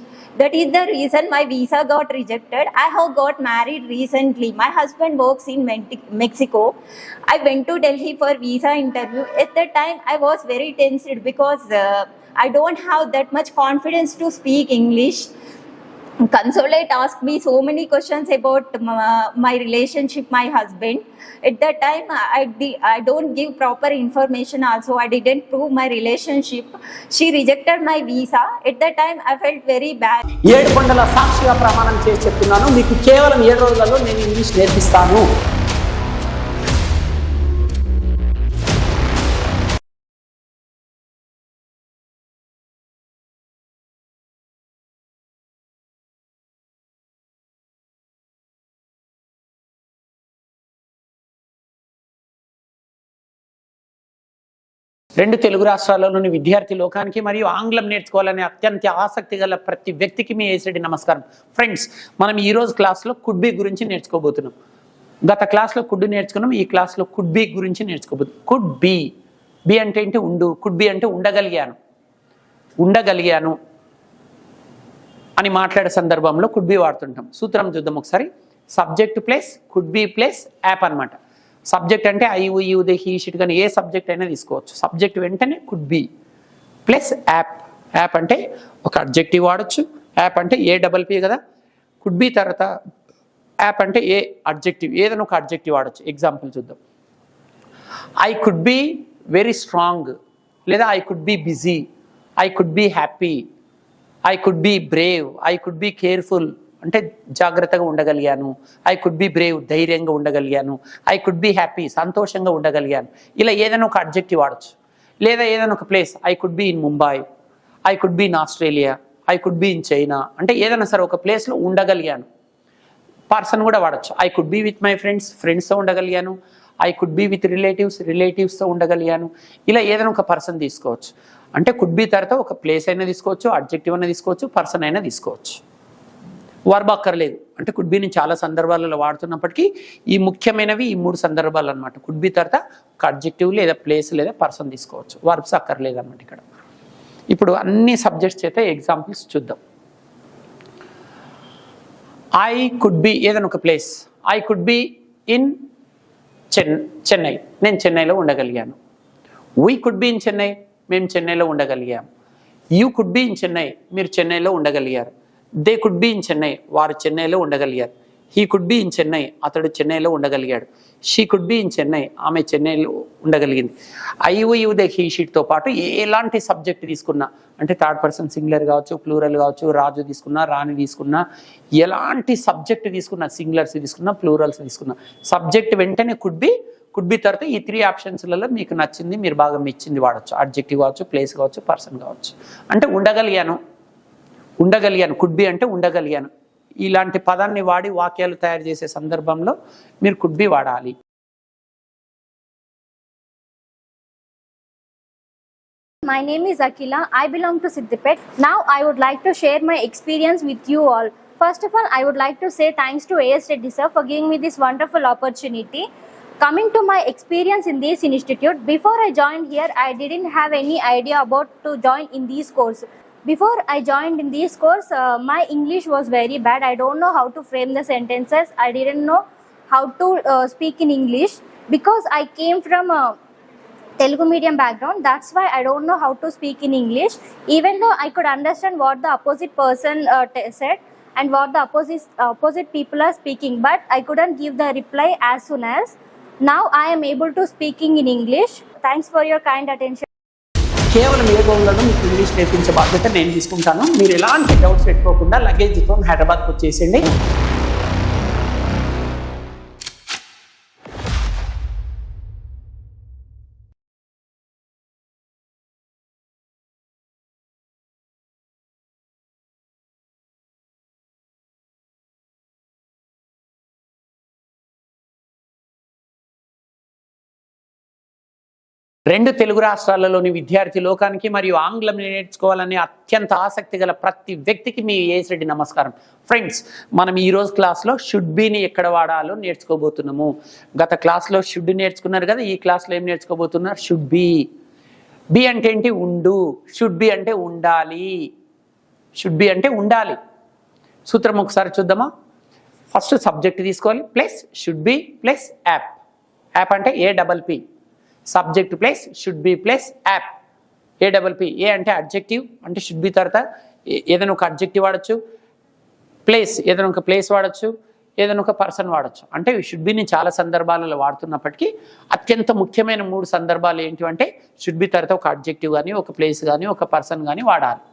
D: That is the reason my visa got rejected. I have got married recently. My husband works in Mexico. I went to Delhi for visa interview. At that time, I was very tensed because I don't have that much confidence to speak English. Consulate asked me so many questions about my relationship, my husband. At that time, I don't give proper information also. I didn't prove my relationship. She rejected my visa. At that time, I felt very bad.
A: 7 కొండల సాక్షిగా ప్రమాణం చేసి చెప్తున్నాను, మీకు కేవలం 7 రోజులలో నేను English నేర్పిస్తాను. రెండు తెలుగు రాష్ట్రాలలోని విద్యార్థి లోకానికి మరియు ఆంగ్లం నేర్చుకోవాలనే అత్యంత ఆసక్తి గల ప్రతి వ్యక్తికి మీ ఏసిరెడ్డి నమస్కారం. ఫ్రెండ్స్, మనం ఈరోజు క్లాస్లో కుడ్ బి గురించి నేర్చుకోబోతున్నాం. గత క్లాస్లో కుడ్ నేర్చుకున్నాం, ఈ క్లాస్లో కుడ్ బి గురించి నేర్చుకోబోతున్నాం. కుడ్ బి, బి అంటే ఏంటి? ఉండు. కుడ్ బి అంటే ఉండగలిగాను అని మాట్లాడే సందర్భంలో కుడ్ బి వాడుతుంటాం. సూత్రం చూద్దాం ఒకసారి. Subject plus could be plus app అనమాట. సబ్జెక్ట్ అంటే I, you, they, he, she కానీ ఏ సబ్జెక్ట్ అయినా తీసుకోవచ్చు. సబ్జెక్ట్ వెంటనే could be plus app. App అంటే ఒక అడ్జెక్టివ్ వాడచ్చు. యాప్ అంటే ఏ డబల్ పి కదా. కుడ్ బి తర్వాత యాప్ అంటే ఏ అడ్జెక్టివ్, ఏదైనా ఒక అడ్జెక్టివ్ వాడచ్చు. ఎగ్జాంపుల్ చూద్దాం. I could be very strong, లేదా I could be busy, I could be happy, I could B Brave, I could be careful అంటే జాగ్రత్తగా ఉండగలిగాను. ఐ కుడ్ బి బ్రేవ్, ధైర్యంగా ఉండగలిగాను. ఐ కుడ్ బి హ్యాపీ, సంతోషంగా ఉండగలిగాను. ఇలా ఏదైనా ఒక అడ్జెక్టివ్ వాడచ్చు. లేదా ఏదైనా ఒక place, I could be in Mumbai, I could be in Australia, I could be in China, అంటే ఏదైనా సరే ఒక ప్లేస్లో ఉండగలిగాను. పర్సన్ కూడా వాడచ్చు. I could be with my friends, ఫ్రెండ్స్తో ఉండగలిగాను. ఐ కుడ్ బి విత్ రిలేటివ్స్తో ఉండగలిగాను. ఇలా ఏదైనా ఒక పర్సన్ తీసుకోవచ్చు. అంటే కుడ్ బి తర్వాత ఒక ప్లేస్ అయినా తీసుకోవచ్చు, అడ్జెక్టివ్ అయినా తీసుకోవచ్చు, పర్సన్ అయినా తీసుకోవచ్చు. వర్బ్ అక్కర్లేదు. అంటే కుడ్ బీని చాలా సందర్భాలలో వాడుతున్నప్పటికీ ఈ ముఖ్యమైనవి ఈ 3 సందర్భాలు అనమాట. కుడ్ బీ తర్వాత ఒక అడ్జెక్టివ్ లేదా ప్లేస్ లేదా పర్సన్ తీసుకోవచ్చు. వర్బ్స్ అక్కర్లేదు అనమాట ఇక్కడ. ఇప్పుడు అన్ని సబ్జెక్ట్స్ చేత ఎగ్జాంపుల్స్ చూద్దాం. ఐ కుడ్ బి ఏదైనా ఒక place. I could be in Chennai, నేను చెన్నైలో ఉండగలిగాను. We could be in Chennai, మేము చెన్నైలో ఉండగలిగాం. You could be in Chennai, మీరు చెన్నైలో ఉండగలిగారు. They could be in Chennai, వారు చెన్నైలో ఉండగలిగారు. He could be in Chennai, అతడు చెన్నైలో ఉండగలిగాడు. She could be in Chennai, ఆమె చెన్నైలో ఉండగలిగింది. యూ దే హీ షీట్తో పాటు ఎలాంటి సబ్జెక్ట్ తీసుకున్నా, అంటే థర్డ్ పర్సన్ సింగులర్ కావచ్చు, ప్లూరల్ కావచ్చు, రాజు తీసుకున్నా, రాణి తీసుకున్నా, ఎలాంటి సబ్జెక్ట్ తీసుకున్నా, సింగులర్స్ తీసుకున్నా, ప్లూరల్స్ తీసుకున్నా, సబ్జెక్ట్ వెంటనే కుడ్ బి తర్వాత ఈ 3 ఆప్షన్స్లలో మీకు నచ్చింది, మీరు బాగా మెచ్చింది వాడచ్చు. అడ్జెక్టివ్ కావచ్చు, ప్లేస్ కావచ్చు, పర్సన్ కావచ్చు. అంటే ఉండగలిగాను, కుడ్ బి అంటే ఉండగలిగాను. ఇలాంటి పదాన్ని వాడి వాక్యాలు తయారు చేసే సందర్భంలో మీరు కుడ్ బి వాడాలి.
E: My name is Akila. I belong to Siddipet. Now I would like to share my experience with you all. First of all, I would like to say thanks to AS Reddy sir for giving me this wonderful opportunity. Coming to my experience in this institute, before I joined here, I didn't have any idea about to join in this course. Before I joined in this course, my English was very bad. I don't know how to frame the sentences. I didn't know how to speak in English because I came from a Telugu medium background. That's why I don't know how to speak in English. Even though I could understand what the opposite person said and what the opposite people are speaking, but I couldn't give the reply as soon as. Now I am able to speaking in English. Thanks for your kind attention.
A: కేవలం ఏ గోల్లోనూ మీకు English నేర్పించే బాధ్యత నేను తీసుకుంటాను. మీరు ఎలాంటి doubts పెట్టుకోకుండా లగేజ్తో హైదరాబాద్కి వచ్చేసేయండి. రెండు తెలుగు రాష్ట్రాలలోని విద్యార్థి లోకానికి మరియు ఆంగ్లం నేర్చుకోవాలనే అత్యంత ఆసక్తి గల ప్రతి వ్యక్తికి మీ ఏఎస్ రెడ్డి నమస్కారం. ఫ్రెండ్స్, మనం ఈరోజు క్లాస్లో షుడ్ బీని ఎక్కడ వాడాలో నేర్చుకోబోతున్నాము. గత క్లాస్లో షుడ్ నేర్చుకున్నారు కదా, ఈ క్లాస్లో ఏం నేర్చుకోబోతున్నారు? Should be. బి అంటే ఏంటి? ఉండు. షుడ్ బి అంటే ఉండాలి. షుడ్ బి అంటే ఉండాలి. సూత్రం ఒకసారి చూద్దామా? ఫస్ట్ సబ్జెక్ట్ తీసుకోవాలి, plus should be plus app. App అంటే APP. Subject plus should be plus app, APP. ఏ అంటే అడ్జెక్టివ్, అంటే షుడ్ బి తర్వాత ఏదైనా ఒక అడ్జెక్టివ్ వాడచ్చు, ప్లేస్ ఏదైనా ఒక ప్లేస్ వాడచ్చు, ఏదైనా ఒక పర్సన్ వాడచ్చు. అంటే షుడ్ బిని చాలా సందర్భాలలో వాడుతున్నప్పటికీ అత్యంత ముఖ్యమైన 3 సందర్భాలు ఏంటి అంటే షుడ్ బి తర్వాత ఒక అడ్జెక్టివ్ కానీ, ఒక ప్లేస్ కానీ, ఒక పర్సన్ కానీ వాడాలి.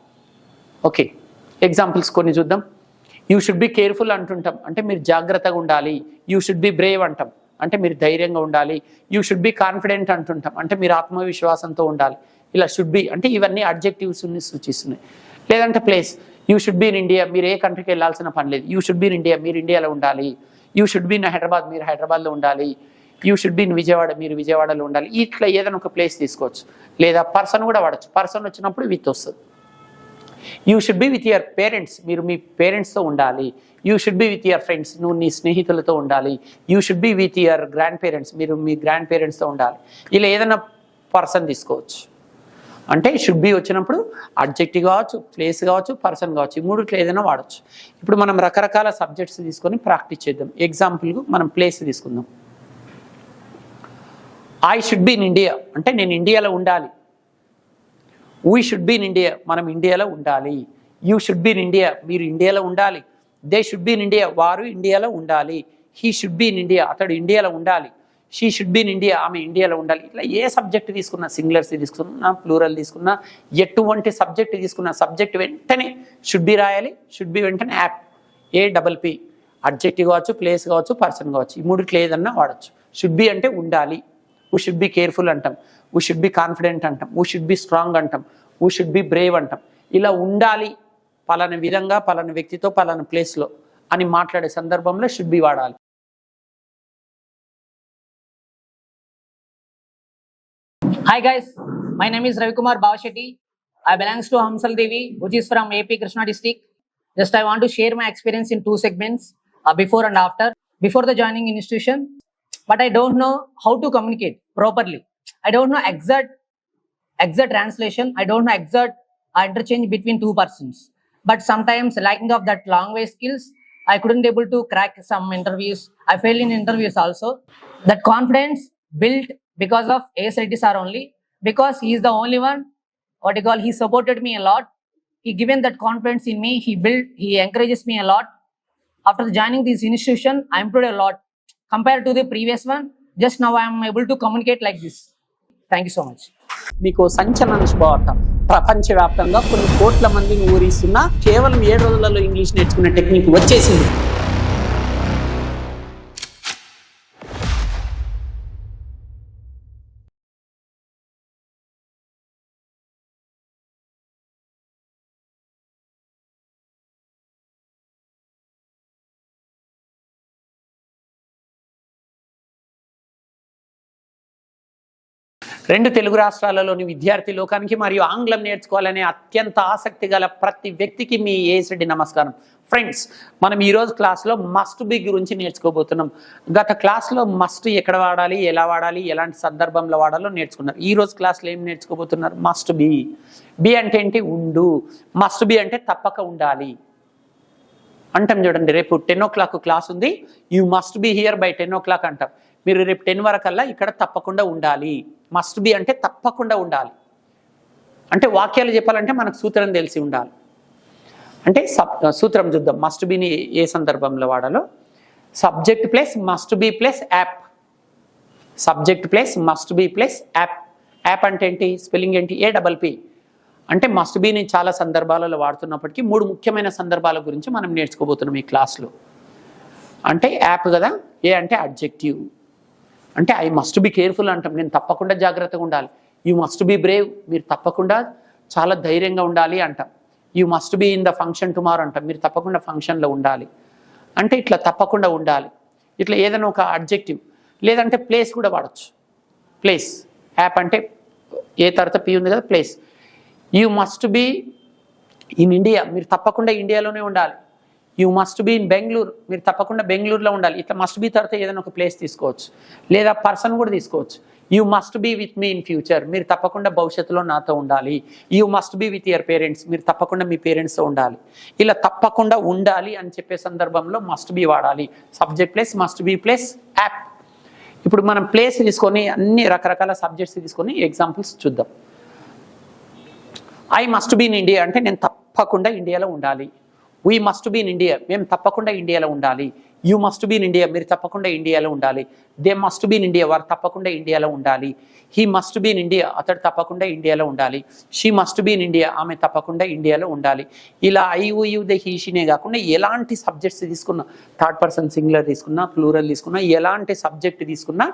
A: ఓకే, ఎగ్జాంపుల్స్ కొన్ని చూద్దాం. యూ షుడ్ బి కేర్ఫుల్ అంటుంటాం, అంటే మీరు జాగ్రత్తగా ఉండాలి. యూ షుడ్ బి బ్రేవ్ అంటాం, అంటే మీరు ధైర్యంగా ఉండాలి. యూ షుడ్ బి కాన్ఫిడెంట్ అంటుంటాం, అంటే మీరు ఆత్మవిశ్వాసంతో ఉండాలి. ఇలా షుడ్ బి అంటే ఇవన్నీ అడ్జెక్టివ్స్ని సూచిస్తున్నాయి. లేదంటే place, you should be in India, మీరు ఏ కంట్రీకి వెళ్ళాల్సిన పని లేదు. You should be in India, మీరు ఇండియాలో ఉండాలి. You should be in Hyderabad, మీరు హైదరాబాద్లో ఉండాలి. You should be in Vijayawada, మీరు విజయవాడలో ఉండాలి. ఇట్లా ఏదైనా ఒక ప్లేస్ తీసుకోవచ్చు. లేదా పర్సన్ కూడా వాడచ్చు. పర్సన్ వచ్చినప్పుడు విత్ వస్తుంది. You should be with your parents, మీరు మీ పేరెంట్స్తో ఉండాలి. You should be with your friends, నువ్వు నీ స్నేహితులతో ఉండాలి. You should be with your grand parents, మీరు మీ గ్రాండ్ పేరెంట్స్తో ఉండాలి. ఇలా ఏదైనా పర్సన్ తీసుకోవచ్చు. అంటే షుడ్ బి వచ్చినప్పుడు అడ్జెక్టివ్ కావచ్చు, ప్లేస్ కావచ్చు, పర్సన్ కావచ్చు. ఈ 3 ఏదైనా వాడచ్చు. ఇప్పుడు మనం రకరకాల సబ్జెక్ట్స్ తీసుకొని ప్రాక్టీస్ చేద్దాం. ఎగ్జాంపుల్గా మనం ప్లేస్ తీసుకుందాం. I should be in India, అంటే నేను ఇండియాలో ఉండాలి. We should be in India, మనం ఇండియాలో ఉండాలి. You should be in India, మీరు ఇండియాలో ఉండాలి. They should be in India, వారు ఇండియాలో ఉండాలి. He should be in India, అతడు ఇండియాలో ఉండాలి. She should be in India, ఆమె ఇండియాలో ఉండాలి. ఇట్లా ఏ సబ్జెక్ట్ తీసుకున్నా, సింగులర్స్ తీసుకున్నా, ప్లూరల్ తీసుకున్నా, ఎటువంటి సబ్జెక్ట్ తీసుకున్నా సబ్జెక్ట్ వెంటనే షుడ్ బి రాయాలి. షుడ్ బి వెంటనే యాప్, APP. అడ్జెక్టివ్ కావచ్చు, ప్లేస్ కావచ్చు, పర్సన్ కావచ్చు. ఈ 3 ఏదన్నా వాడచ్చు. షుడ్ బి అంటే ఉండాలి. వీ షుడ్ బి కేర్ఫుల్ అంటాం, వీ షుడ్ బి కాన్ఫిడెంట్ అంటాం, వీ షుడ్ బి స్ట్రాంగ్ అంటాం, వీ షుడ్ బి బ్రేవ్ అంటాం. ఇలా ఉండాలి పలానా విధంగా, పలానా వ్యక్తితో, పలానా ప్లేస్లో అని మాట్లాడే సందర్భంలో షుడ్ బి వాడాలి.
M: Hi guys, my name is Ravikumar Bhavashetty. I belongs to Hamsal Devi, which is from AP Krishna district. Just I want to share my experience in 2 segments, before and after. Before the joining institution, but I don't know how to communicate properly. I don't know exact translation. I don't know exact interchange between 2 persons. But sometimes lacking of that language skills, I couldn't able to crack some interviews. I failed in interviews also. That confidence built because of ASRT sir only, because he is the only one, he supported me a lot. He given that confidence in me. He encourages me a lot. After joining this institution, I improved a lot compared to the previous one. Just now I am able to communicate like this. Thank you so much.
A: మీకు సంచలన శుభవార్త. ప్రపంచవ్యాప్తంగా కొన్ని కోట్ల మందిని ఊరిస్తున్న కేవలం 7 రోజులలో English నేర్చుకునే టెక్నిక్ వచ్చేసింది. రెండు తెలుగు రాష్ట్రాలలోని విద్యార్థి లోకానికి మరియు ఆంగ్లం నేర్చుకోవాలనే అత్యంత ఆసక్తి గల ప్రతి వ్యక్తికి మీ ఏఎస్రెడ్డి నమస్కారం. ఫ్రెండ్స్, మనం ఈరోజు క్లాస్లో మస్ట్ బి గురించి నేర్చుకోబోతున్నాం. గత క్లాస్లో మస్ట్ ఎక్కడ వాడాలి, ఎలా వాడాలి, ఎలాంటి సందర్భంలో వాడాలో నేర్చుకున్నారు. ఈరోజు క్లాస్లో ఏం నేర్చుకోబోతున్నారు? Must be. బి అంటే ఏంటి? ఉండు. మస్ట్ బి అంటే తప్పక ఉండాలి అంటాం. చూడండి, రేపు 10 o'clock క్లాస్ ఉంది. You must be here by 10 o'clock అంటాం. మీరు రేపు 10 వరకల్లా ఇక్కడ తప్పకుండా ఉండాలి. మస్ట్ బి అంటే తప్పకుండా ఉండాలి. అంటే వాక్యాలు చెప్పాలంటే మనకు సూత్రం తెలిసి ఉండాలి. అంటే సూత్రం చూద్దాం. మస్ట్ బిని ఏ సందర్భంలో వాడాలో. Subject plus must be plus app. Subject plus must be plus app. App అంటే ఏంటి? స్పెల్లింగ్ ఏంటి? APP. అంటే మస్ట్ బిని చాలా సందర్భాలలో వాడుతున్నప్పటికీ 3 ముఖ్యమైన సందర్భాల గురించి మనం నేర్చుకోబోతున్నాం ఈ క్లాస్లో. అంటే యాప్ కదా. ఏ అంటే అడ్జెక్టివ్. అంటే ఐ మస్ట్ బి కేర్ఫుల్ అంటాం. నేను తప్పకుండా జాగ్రత్తగా ఉండాలి. You must be Brave. మీరు తప్పకుండా చాలా ధైర్యంగా ఉండాలి అంటాం. You must be in the function tomorrow అంటాం. మీరు తప్పకుండా ఫంక్షన్లో ఉండాలి. అంటే ఇట్లా తప్పకుండా ఉండాలి. ఇట్లా ఏదైనా ఒక అడ్జెక్టివ్. లేదంటే ప్లేస్ కూడా వాడచ్చు. ప్లేస్. యాప్ అంటే ఏ తర్వాత పి ఉంది కదా, place. You must be in India. మీరు తప్పకుండా ఇండియాలోనే ఉండాలి. You must be in Bengaluru. మీరు తప్పకుండా బెంగళూరులో ఉండాలి. ఇట్లా మస్ట్ బి తర్వాత ఏదైనా ఒక ప్లేస్ తీసుకోవచ్చు, లేదా పర్సన్ కూడా తీసుకోవచ్చు. You must be with me in future. మీరు తప్పకుండా భవిష్యత్తులో నాతో ఉండాలి. You must be with your parents. మీరు తప్పకుండా మీ పేరెంట్స్తో ఉండాలి. ఇలా తప్పకుండా ఉండాలి అని చెప్పే సందర్భంలో మస్ట్ బి వాడాలి. Subject plus must be plus app. ఇప్పుడు మనం ప్లేస్ తీసుకొని అన్ని రకరకాల సబ్జెక్ట్స్ తీసుకొని ఎగ్జాంపుల్స్ చూద్దాం. I must be in India అంటే నేను తప్పకుండా ఇండియాలో ఉండాలి. We must be in India. మేము తప్పకుండా ఇండియాలో ఉండాలి. You must be in India. మీరు తప్పకుండా ఇండియాలో ఉండాలి. They must be in India. వారు తప్పకుండా ఇండియాలో ఉండాలి. He must be in India. అతడు తప్పకుండా ఇండియాలో ఉండాలి. She must be in India. ఆమె తప్పకుండా ఇండియాలో ఉండాలి. ఇలా ఐ యూ దే హీ షీనే కాకుండా ఎలాంటి సబ్జెక్ట్స్ తీసుకున్నా, థర్డ్ పర్సన్ సింగులర్ తీసుకున్నా, ప్లూరల్ తీసుకున్నా, ఎలాంటి సబ్జెక్ట్ తీసుకున్నా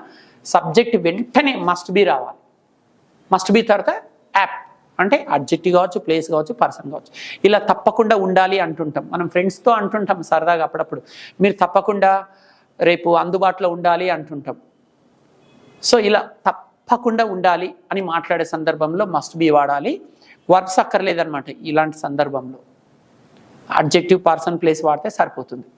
A: సబ్జెక్ట్ వెంటనే మస్ట్ బి రావాలి. మస్ట్ బి తర్వాత యాప్. అంటే అడ్జెక్టివ్ కావచ్చు, ప్లేస్ కావచ్చు, పర్సన్ కావచ్చు. ఇలా తప్పకుండా ఉండాలి అంటుంటాం. మనం ఫ్రెండ్స్తో అంటుంటాం సరదాగా అప్పుడప్పుడు, మీరు తప్పకుండా రేపు అందుబాటులో ఉండాలి అంటుంటాం. సో ఇలా తప్పకుండా ఉండాలి అని మాట్లాడే సందర్భంలో మస్ట్ బి వాడాలి. వర్బ్స్ అక్కర్లేదన్నమాట. ఇలాంటి సందర్భంలో అడ్జెక్టివ్, పర్సన్, ప్లేస్ వాడితే సరిపోతుంది.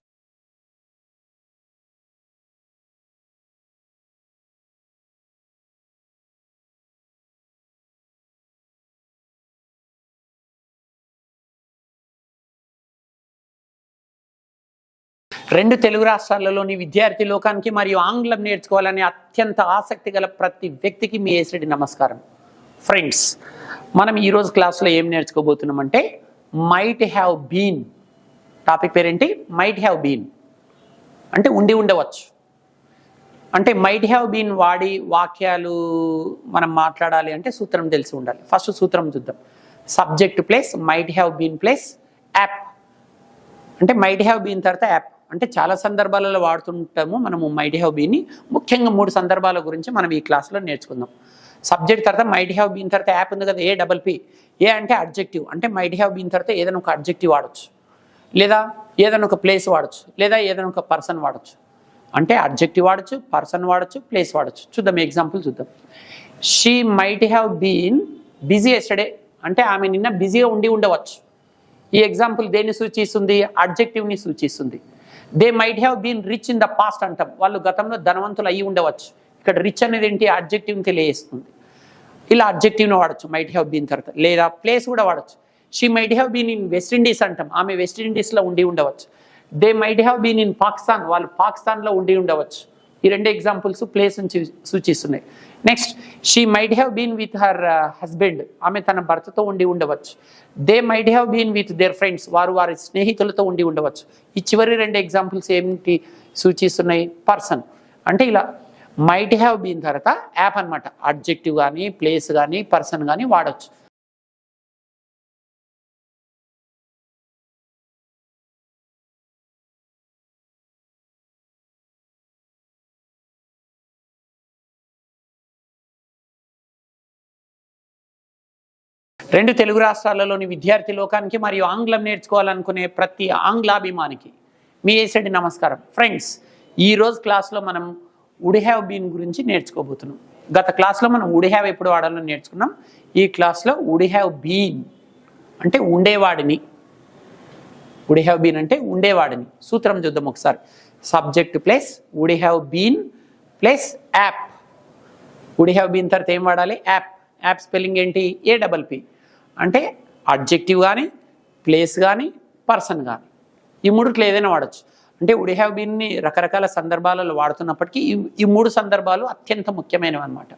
A: రెండు తెలుగు రాష్ట్రాలలోని విద్యార్థి లోకానికి మరియు ఆంగ్లం నేర్చుకోవాలనే అత్యంత ఆసక్తి గల ప్రతి వ్యక్తికి మీ ఏఎస్రెడ్డి నమస్కారం. ఫ్రెండ్స్, మనం ఈరోజు క్లాస్లో ఏం నేర్చుకోబోతున్నామంటే మైట్ హ్యావ్ బీన్. టాపిక్ పేరేంటి? Might have been. అంటే ఉండి ఉండవచ్చు. అంటే మైట్ హ్యావ్ బీన్ వాడి వాక్యాలు మనం మాట్లాడాలి అంటే సూత్రం తెలిసి ఉండాలి. ఫస్ట్ సూత్రం చూద్దాం. Subject plus might have been plus APP. అంటే మైట్ హ్యావ్ బీన్ తర్వాత యాప్. అంటే చాలా సందర్భాలలో వాడుతుంటాము మనము మైట్ హ్యావ్ బీన్ని. ముఖ్యంగా 3 సందర్భాల గురించి మనం ఈ క్లాస్లో నేర్చుకుందాం. సబ్జెక్ట్ తర్వాత మైట్ హ్యావ్ బీన్ తర్వాత యాప్ ఉంది కదా, APP. ఏ అంటే అడ్జెక్టివ్. అంటే మైట్ హ్యావ్ బీన్ తర్వాత ఏదైనా ఒక అడ్జెక్టివ్ వాడచ్చు, లేదా ఏదైనా ఒక ప్లేస్ వాడచ్చు, లేదా ఏదైనా ఒక పర్సన్ వాడచ్చు. అంటే అడ్జెక్టివ్ వాడచ్చు, పర్సన్ వాడచ్చు, ప్లేస్ వాడచ్చు. చూద్దాం, ఎగ్జాంపుల్ చూద్దాం. She might have been busy yesterday. అంటే ఆమె నిన్న బిజీగా ఉండి ఉండవచ్చు. ఈ ఎగ్జాంపుల్ దేన్ని సూచిస్తుంది? అడ్జెక్టివ్ని సూచిస్తుంది. They might have been rich in the past అంటాం, వాళ్ళు గతంలో ధనవంతులు అయ్యి ఉండవచ్చు. ఇక్కడ రిచ్ అనేది ఏంటి? అడ్జెక్టివ్ని తెలియజేస్తుంది. ఇలా అడ్జెక్టివ్ని వాడచ్చు మైట్ హ్యావ్ బీన్ తర్వాత. లేదా ప్లేస్ కూడా వాడచ్చు. She might have been in West Indies అంటాం, ఆమె వెస్ట్ ఇండీస్లో ఉండి ఉండవచ్చు. They might have been in Pakistan, వాళ్ళు పాకిస్తాన్లో ఉండి ఉండవచ్చు. ఈ రెండు ఎగ్జాంపుల్స్ ప్లేస్ నుంచి సూచిస్తున్నాయి. Next, she might have been with her husband, ఆమె తన భర్తతో ఉండి ఉండవచ్చు. They might have been with their friends, వారు వారి స్నేహితులతో ఉండి ఉండవచ్చు. ఈ చివరి రెండు ఎగ్జాంపుల్స్ ఏమిటి సూచిస్తున్నాయి? పర్సన్. అంటే ఇలా మైట్ హ్యావ్ బీన్ తర్వాత యాప్ అనమాట, అడ్జెక్టివ్ కానీ ప్లేస్ కానీ పర్సన్ కానీ వాడచ్చు. రెండు తెలుగు రాష్ట్రాలలోని విద్యార్థి లోకానికి మరియు ఆంగ్లం నేర్చుకోవాలనుకునే ప్రతి ఆంగ్లాభిమానికి మీ ఏసడి నమస్కారం. ఫ్రెండ్స్, ఈరోజు క్లాస్లో మనం వుడ్ హ్యావ్ బీన్ గురించి నేర్చుకోబోతున్నాం. గత క్లాస్లో మనం వుడ్ హ్యావ్ ఎప్పుడు వాడాలో నేర్చుకున్నాం. ఈ క్లాస్లో వుడ్ హ్యావ్ బీన్ అంటే ఉండేవాడిని. వుడ్ హ్యావ్ బీన్ అంటే ఉండేవాడిని. సూత్రం చూద్దాం ఒకసారి. Subject plus would have been plus APP. Would have been తర్వాత ఏం వాడాలి? యాప్. యాప్ స్పెల్లింగ్ ఏంటి? APP. అంటే అడ్జెక్టివ్ కానీ ప్లేస్ కానీ పర్సన్ కానీ ఈ మూడిట్లో ఏదైనా వాడచ్చు. అంటే వుడ్ హ్యావ్ బీన్ని రకరకాల సందర్భాలలో వాడుతున్నప్పటికీ ఈ మూడు సందర్భాలు అత్యంత ముఖ్యమైనవి అన్నమాట.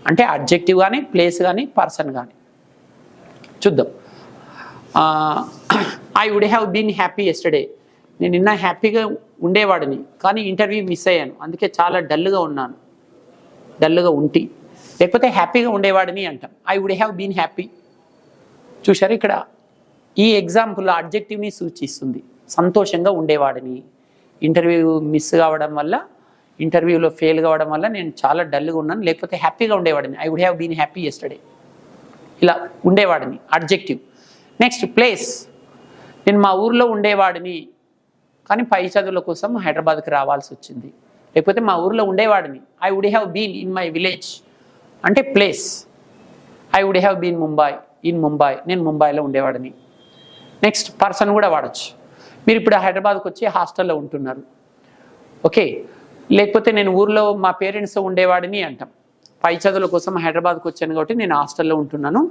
A: అంటే అడ్జెక్టివ్ కానీ ప్లేస్ కానీ పర్సన్ కానీ. చూద్దాం. I would have been happy yesterday, నేను నిన్న హ్యాపీగా ఉండేవాడిని కానీ ఇంటర్వ్యూ మిస్ అయ్యాను, అందుకే చాలా డల్గా ఉన్నాను. డల్గా ఉంటి. లేకపోతే హ్యాపీగా ఉండేవాడిని అంటాం. I would have been happy. చూశారు, ఇక్కడ ఈ ఎగ్జాంపుల్ అడ్జెక్టివ్ని సూచిస్తుంది. సంతోషంగా ఉండేవాడిని, ఇంటర్వ్యూ మిస్ కావడం వల్ల, ఇంటర్వ్యూలో ఫెయిల్ కావడం వల్ల నేను చాలా డల్గా ఉన్నాను, లేకపోతే హ్యాపీగా ఉండేవాడిని. I would have been happy yesterday. ఇలా ఉండేవాడిని అడ్జెక్టివ్. Next place. నేను మా ఊర్లో ఉండేవాడిని కానీ పై చదువుల కోసం హైదరాబాద్కి రావాల్సి వచ్చింది. లేకపోతే మా ఊర్లో ఉండేవాడిని. I would have been in my village అంటే place. I would have been Mumbai in Mumbai, నేను ముంబైలో ఉండేవాడిని. నెక్స్ట్ పర్సన్ కూడా వాడచ్చు. మీరు ఇప్పుడు హైదరాబాద్కి వచ్చి హాస్టల్లో ఉంటున్నారు, ఓకే. లేకపోతే నేను ఊర్లో మా పేరెంట్స్తో ఉండేవాడిని అంటాం. పై చదువుల కోసం హైదరాబాద్కి వచ్చాను కాబట్టి నేను హాస్టల్లో ఉంటున్నాను.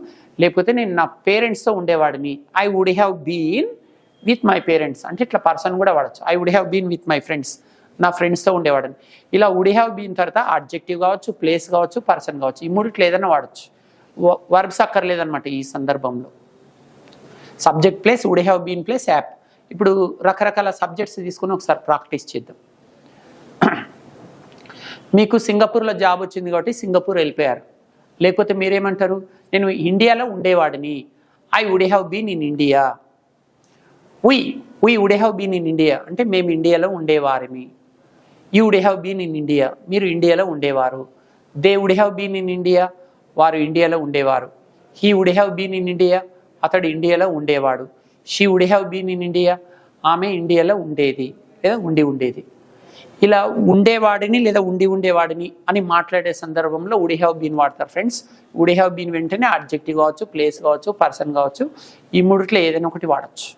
A: లేకపోతే నేను నా పేరెంట్స్తో ఉండేవాడిని. I would have been with my parents అంటే ఇట్లా పర్సన్ కూడా వాడచ్చు. I would have been with my friends, నా ఫ్రెండ్స్తో ఉండేవాడిని. ఇలా వుడ్ హ్యావ్ బీన్ తర్వాత అడ్జెక్టివ్ కావచ్చు, ప్లేస్ కావచ్చు, పర్సన్ కావచ్చు. ఈ మూడిట్లో ఏదైనా వాడచ్చు. వర్బ్స్ అక్కర్లేదన్నమాట ఈ సందర్భంలో. Subject plus would have been plus APP. ఇప్పుడు రకరకాల సబ్జెక్ట్స్ తీసుకుని ఒకసారి ప్రాక్టీస్ చేద్దాం. మీకు సింగపూర్లో జాబ్ వచ్చింది కాబట్టి సింగపూర్ వెళ్ళిపోయారు. లేకపోతే మీరేమంటారు? నేను ఇండియాలో ఉండేవాడిని. I would have been in India. We would have been in India అంటే మేము ఇండియాలో ఉండేవారిని. You would have been in India, మీరు ఇండియాలో ఉండేవారు. They would have been in India, వారు ఇండియాలో ఉండేవారు. He would have been in India, అతడు ఇండియాలో ఉండేవాడు. She would have been in India, ఆమె ఇండియాలో ఉండేది లేదా ఉండేది. ఇలా ఉండేవాడిని లేదా ఉండేవాడిని అని మాట్లాడే సందర్భంలో వుడ్ హ్యావ్ బీన్ వాడతారు ఫ్రెండ్స్. వుడ్ హ్యావ్ బీన్ వెంటనే అడ్జెక్టివ్ కావచ్చు, ప్లేస్ కావచ్చు, పర్సన్ కావచ్చు. ఈ మూడిట్లో ఏదైనా ఒకటి వాడచ్చు.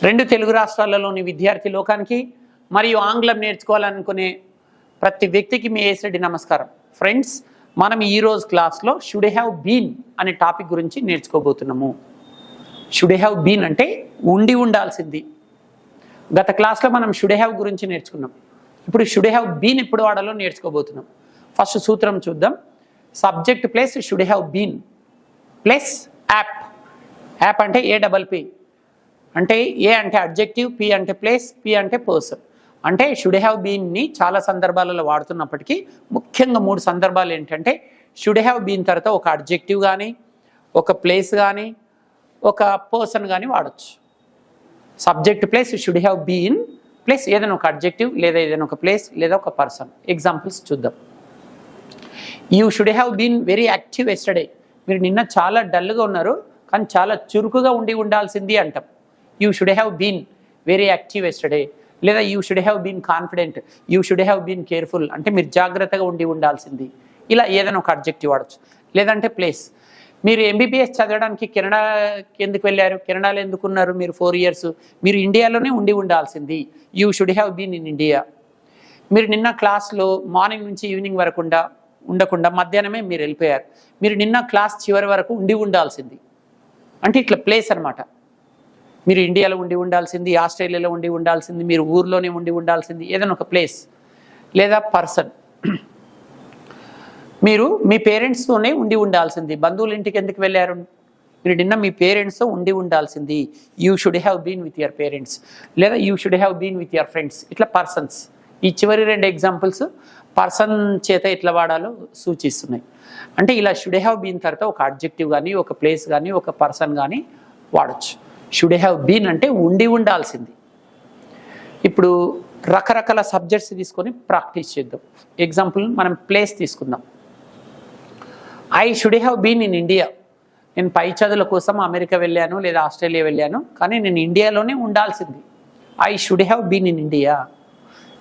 A: రెండు తెలుగు రాష్ట్రాలలోని విద్యార్థి లోకానికి మరియు ఆంగ్లం నేర్చుకోవాలనుకునే ప్రతి వ్యక్తికి మీ ఏసడి నమస్కారం. ఫ్రెండ్స్, మనం ఈరోజు క్లాస్లో షుడ్ హ్యావ్ బీన్ అనే టాపిక్ గురించి నేర్చుకోబోతున్నాము. షుడ్ హ్యావ్ బీన్ అంటే ఉండాల్సింది. గత క్లాస్లో మనం షుడ్ హ్యావ్ గురించి నేర్చుకున్నాం. ఇప్పుడు షుడ్ హ్యావ్ బీన్ ఎప్పుడు వాడాలో నేర్చుకోబోతున్నాం. ఫస్ట్ సూత్రం చూద్దాం. Subject plus should have been plus app. App అంటే APP. అంటే ఏ అంటే అడ్జెక్టివ్, పి అంటే ప్లేస్, పి అంటే పర్సన్. అంటే షుడ్ హ్యావ్ బీన్ని చాలా సందర్భాలలో వాడుతున్నప్పటికీ ముఖ్యంగా మూడు సందర్భాలు ఏంటంటే షుడ్ హ్యావ్ బీన్ తర్వాత ఒక అడ్జెక్టివ్ కానీ, ఒక ప్లేస్ కానీ, ఒక పర్సన్ కానీ వాడచ్చు. Subject plus should have been plus ఏదైనా ఒక అడ్జెక్టివ్ లేదా ఏదైనా ఒక ప్లేస్ లేదా ఒక పర్సన్. ఎగ్జాంపుల్స్ చూద్దాం. You should have been very active yesterday. మీరు నిన్న చాలా డల్గా ఉన్నారు కానీ చాలా చురుకుగా ఉండాల్సింది అంటాం. You should have been very active yesterday, లేదా you should have been confident, you should have been careful అంటే మీరు జాగ్రత్తగా ఉండి ఉండాల్సింది. ఇలా ఏదైనా ఒక అడ్జెక్టివ్ వాడచ్చు. లేదంటే ప్లేస్, మీరు ఎంబీబీఎస్ చదవడానికి కెనడాకి ఎందుకు వెళ్ళారు, కెనడాలో ఎందుకు ఉన్నారు మీరు 4 years, మీరు ఇండియాలోనే ఉండి ఉండాల్సింది, you should have been in India. మీరు నిన్న క్లాస్లో మార్నింగ్ నుంచి ఈవినింగ్ వరకు ఉండకుండా మధ్యాహ్నమే మీరు వెళ్ళిపోయారు, మీరు నిన్న క్లాస్ చివరి వరకు ఉండి ఉండాల్సింది. అంటే ఇట్లా ప్లేస్ అనమాట. మీరు ఇండియాలో ఉండి ఉండాల్సింది, ఆస్ట్రేలియాలో ఉండి ఉండాల్సింది, మీరు ఊర్లోనే ఉండి ఉండాల్సింది, ఏదైనా ఒక ప్లేస్. లేదా పర్సన్, మీరు మీ పేరెంట్స్తోనే ఉండి ఉండాల్సింది, బంధువుల ఇంటికి ఎందుకు వెళ్ళారు, మీరు నిన్న మీ పేరెంట్స్తో ఉండి ఉండాల్సింది, you should have been with your parents. లేదా you should have been with your friends. ఇట్లా పర్సన్స్. ఈ చివరి 2 ఎగ్జాంపుల్స్ పర్సన్ చేత ఎట్లా వాడాలో సూచిస్తున్నాయి. అంటే ఇలా షుడ్ హ్యావ్ బీన్ తర్వాత ఒక అడ్జెక్టివ్ కానీ, ఒక ప్లేస్ కానీ, ఒక పర్సన్ కానీ వాడచ్చు. షుడ్ హ్యావ్ బీన్ అంటే ఉండి ఉండాల్సింది. ఇప్పుడు రకరకాల సబ్జెక్ట్స్ తీసుకొని ప్రాక్టీస్ చేద్దాం. ఎగ్జాంపుల్ మనం ప్లేస్ తీసుకుందాం. I should have been in India. నేను పై చదువుల కోసం అమెరికా వెళ్ళాను లేదా ఆస్ట్రేలియా వెళ్ళాను, కానీ నేను ఇండియాలోనే ఉండాల్సింది. I should have been in India.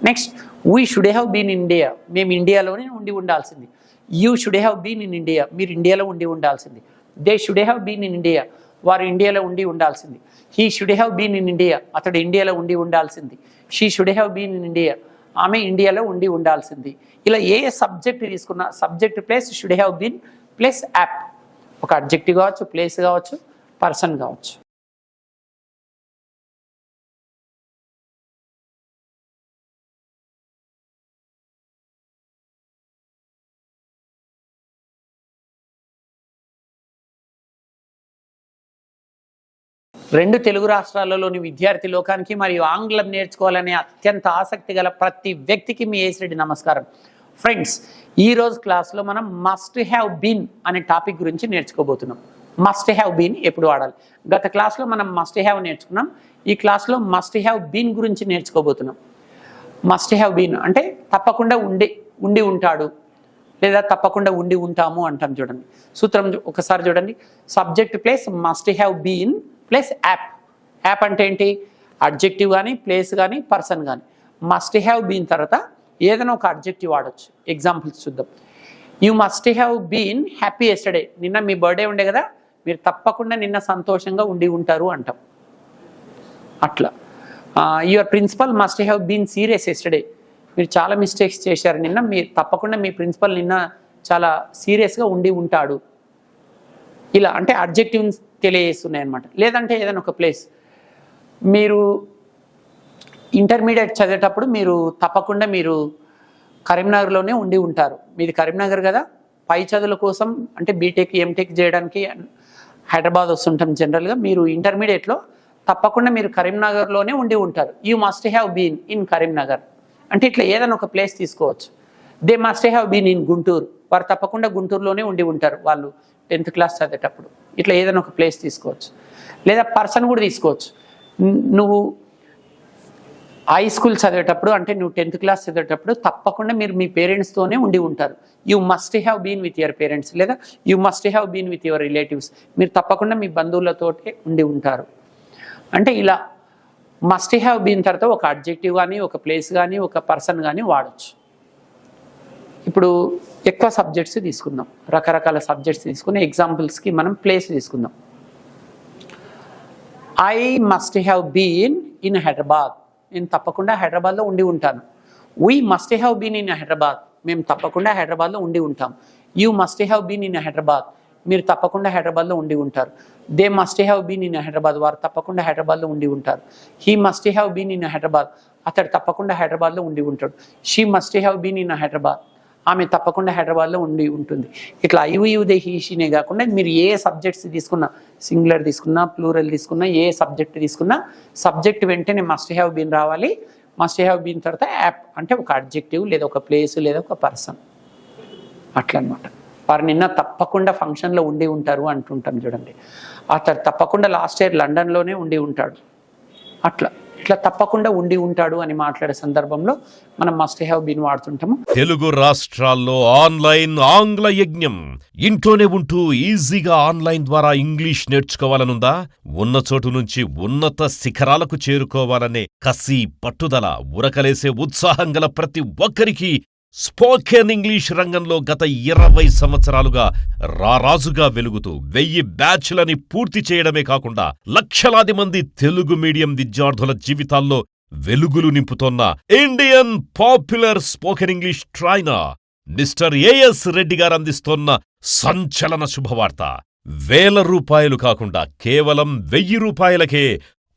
A: Next, we should have been in India. మేము ఇండియాలోనే ఉండి ఉండాల్సింది. You should have been in India. మీరు ఇండియాలో ఉండి ఉండాల్సింది. They should have been in India. వారు ఇండియాలో ఉండి ఉండాల్సింది. He should have been in India. అతడు ఇండియాలో ఉండి ఉండాల్సింది. She should have been in India. ఆమె ఇండియాలో ఉండి ఉండాల్సింది. ఇలా ఏ సబ్జెక్ట్ తీసుకున్నా subject plus should have been plus app. ఒక అడ్జెక్టివ్ కావచ్చు, ప్లేస్ కావచ్చు, పర్సన్ కావచ్చు. రెండు తెలుగు రాష్ట్రాలలోని విద్యార్థి లోకానికి మరియు ఆంగ్లం నేర్చుకోవాలనే అత్యంత ఆసక్తి గల ప్రతి వ్యక్తికి మీ ఏసిరెడ్డి నమస్కారం. ఫ్రెండ్స్, ఈరోజు క్లాస్లో మనం మస్ట్ హ్యావ్ బీన్ అనే టాపిక్ గురించి నేర్చుకోబోతున్నాం. మస్ట్ హ్యావ్ బీన్ ఎప్పుడు వాడాలి? గత క్లాస్లో మనం మస్ట్ హ్యావ్ నేర్చుకున్నాం. ఈ క్లాస్లో మస్ట్ హ్యావ్ బీన్ గురించి నేర్చుకోబోతున్నాం. మస్ట్ హ్యావ్ బీన్ అంటే తప్పకుండా ఉండి ఉంటాడు, లేదా తప్పకుండా ఉండి ఉంటాము అంటాం. చూడండి సూత్రం ఒకసారి చూడండి. Subject plus must have been plus app. App అంటే ఏంటి? అడ్జెక్టివ్ కానీ, ప్లేస్ కానీ, పర్సన్ కానీ. మస్ట్ హ్యావ్ బీన్ తర్వాత ఏదైనా ఒక అడ్జెక్టివ్ వాడచ్చు. ఎగ్జాంపుల్స్ చూద్దాం. You must have been happy yesterday. నిన్న మీ బర్త్డే ఉండే కదా, మీరు తప్పకుండా నిన్న సంతోషంగా ఉండి ఉంటారు అంటాం. అట్లా your principal must have been serious yesterday. మీరు చాలా మిస్టేక్స్ చేశారు నిన్న, మీరు తప్పకుండా మీ ప్రిన్సిపల్ నిన్న చాలా సీరియస్గా ఉండి ఉంటాడు. ఇలా అంటే అడ్జెక్టివ్స్ తెలియజేస్తున్నాయి అన్నమాట. లేదంటే ఏదైనా ఒక ప్లేస్, మీరు ఇంటర్మీడియట్ చదివేటప్పుడు మీరు తప్పకుండా మీరు కరీంనగర్లోనే ఉండి ఉంటారు. మీది కరీంనగర్ కదా, పై చదువుల కోసం అంటే బీటెక్ ఎంటెక్ చేయడానికి హైదరాబాద్ వస్తుంటాం జనరల్గా. మీరు ఇంటర్మీడియట్లో తప్పకుండా మీరు కరీంనగర్లోనే ఉండి ఉంటారు. You must have been in Karimnagar అంటే ఇట్లా ఏదైనా ఒక ప్లేస్ తీసుకోవచ్చు. They must have been in Guntur. వారు తప్పకుండా గుంటూరులోనే ఉండి ఉంటారు వాళ్ళు 10th క్లాస్ చదివేటప్పుడు. ఇట్లా ఏదైనా ఒక ప్లేస్ తీసుకోవచ్చు. లేదా పర్సన్ కూడా తీసుకోవచ్చు. నువ్వు హై స్కూల్ చదివేటప్పుడు అంటే నువ్వు 10th క్లాస్ చదివేటప్పుడు తప్పకుండా మీరు మీ పేరెంట్స్తోనే ఉండి ఉంటారు. You must have been with your parents. లేదా you must have been with your relatives. మీరు తప్పకుండా మీ బంధువులతోటే ఉండి ఉంటారు. అంటే ఇలా మస్ట్ హ్యావ్ బీన్ తర్వాత ఒక అడ్జెక్టివ్ కానీ, ఒక ప్లేస్ కానీ, ఒక పర్సన్ కానీ వాడచ్చు. ఇప్పుడు ఎక్కువ సబ్జెక్ట్స్ తీసుకుందాం. రకరకాల సబ్జెక్ట్స్ తీసుకుని ఎగ్జాంపుల్స్కి మనం ప్లేస్ తీసుకుందాం. I must have been in Hyderabad. నేను తప్పకుండా హైదరాబాద్లో ఉండి ఉంటాను. We must have been in Hyderabad. మేము తప్పకుండా హైదరాబాద్లో ఉండి ఉంటాం. You must have been in Hyderabad. మీరు తప్పకుండా హైదరాబాద్లో ఉండి ఉంటారు. They must have been in Hyderabad. వారు తప్పకుండా హైదరాబాద్లో ఉండి ఉంటారు. He must have been in Hyderabad. అతడు తప్పకుండా హైదరాబాద్లో ఉండి ఉంటాడు. She must have been in Hyderabad. ఆమె తప్పకుండా హైదరాబాద్లో ఉండి ఉంటుంది. ఇట్లా దే హీ షీనే కాకుండా మీరు ఏ సబ్జెక్ట్స్ తీసుకున్నా, సింగులర్ తీసుకున్నా, ప్లూరల్ తీసుకున్నా, ఏ సబ్జెక్ట్ తీసుకున్నా సబ్జెక్ట్ వెంటనే మస్ట్ హ్యావ్ బీన్ రావాలి. మస్ట్ హ్యావ్ బీన్ తర్వాత యాప్ అంటే ఒక అడ్జెక్టివ్ లేదా ఒక ప్లేస్ లేదా ఒక పర్సన్ అట్లా అనమాట. వారు నిన్న తప్పకుండా ఫంక్షన్లో ఉండి ఉంటారు అంటుంటాం చూడండి. అతడు తప్పకుండా లాస్ట్ ఇయర్ లండన్లోనే ఉండి ఉంటాడు. అట్లా ఇట్లా తప్పకుండా ఉండి ఉంటాడు అని మాట్లాడే సందర్భంలో మనం మస్ట్ హ్యావ్ బీన్ వాడుతుంటాము.
N: తెలుగు రాష్ట్రాల్లో ఆన్లైన్ ఆంగ్ల యజ్ఞం. ఇంట్లోనే ఉంటూ ఈజీగా ఆన్లైన్ ద్వారా ఇంగ్లీష్ నేర్చుకోవాలనుందా? ఉన్న చోటు నుంచి ఉన్నత శిఖరాలకు చేరుకోవాలనే కసి, పట్టుదల, ఉరకలేసే ఉత్సాహం గల ప్రతి ఒక్కరికి స్పోకెన్ ఇంగ్లీష్ రంగంలో గత 20 సంవత్సరాలుగా రారాజుగా వెలుగుతూ 1000 బ్యాచ్లని పూర్తి చేయడమే కాకుండా లక్షలాది మంది తెలుగు మీడియం విద్యార్థుల జీవితాల్లో వెలుగులు నింపుతోన్న Indian popular spoken English trainer mister as Reddy garu అందిస్తోన్న సంచలన శుభవార్త. 1000 రూపాయలు కాకుండా కేవలం 1000 రూపాయలకే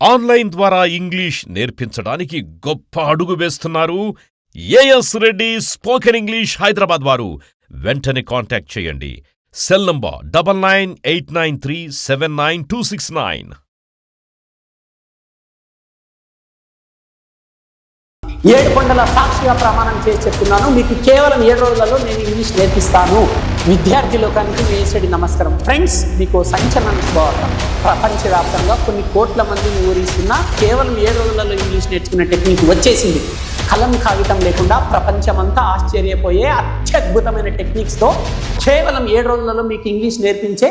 N: ఆన్లైన్ ద్వారా ఇంగ్లీష్ నేర్పించడానికి గొప్ప అడుగు వేస్తున్నారు A S Reddy spoken English Hyderabad వారు. వెంటనే కాంటాక్ట్ చేయండి. Cell number 9989379269.
A: ఏడు కొండల సాక్షిగా ప్రమాణం చేసి చెప్తున్నాను, మీకు కేవలం 7 రోజులలో నేను ఇంగ్లీష్ నేర్పిస్తాను. విద్యార్థి లోకానికి మీ ఏసడి నమస్కారం. ఫ్రెండ్స్, మీకు సంచలన శుభవార్త. ప్రపంచవ్యాప్తంగా కొన్ని కోట్ల మందిని ఊరిస్తున్న కేవలం 7 రోజులలో ఇంగ్లీష్ నేర్చుకునే టెక్నిక్ వచ్చేసింది. కలం కాగితం లేకుండా ప్రపంచమంతా ఆశ్చర్యపోయే అత్యద్భుతమైన టెక్నిక్స్తో కేవలం 7 రోజులలో మీకు ఇంగ్లీష్ నేర్పించే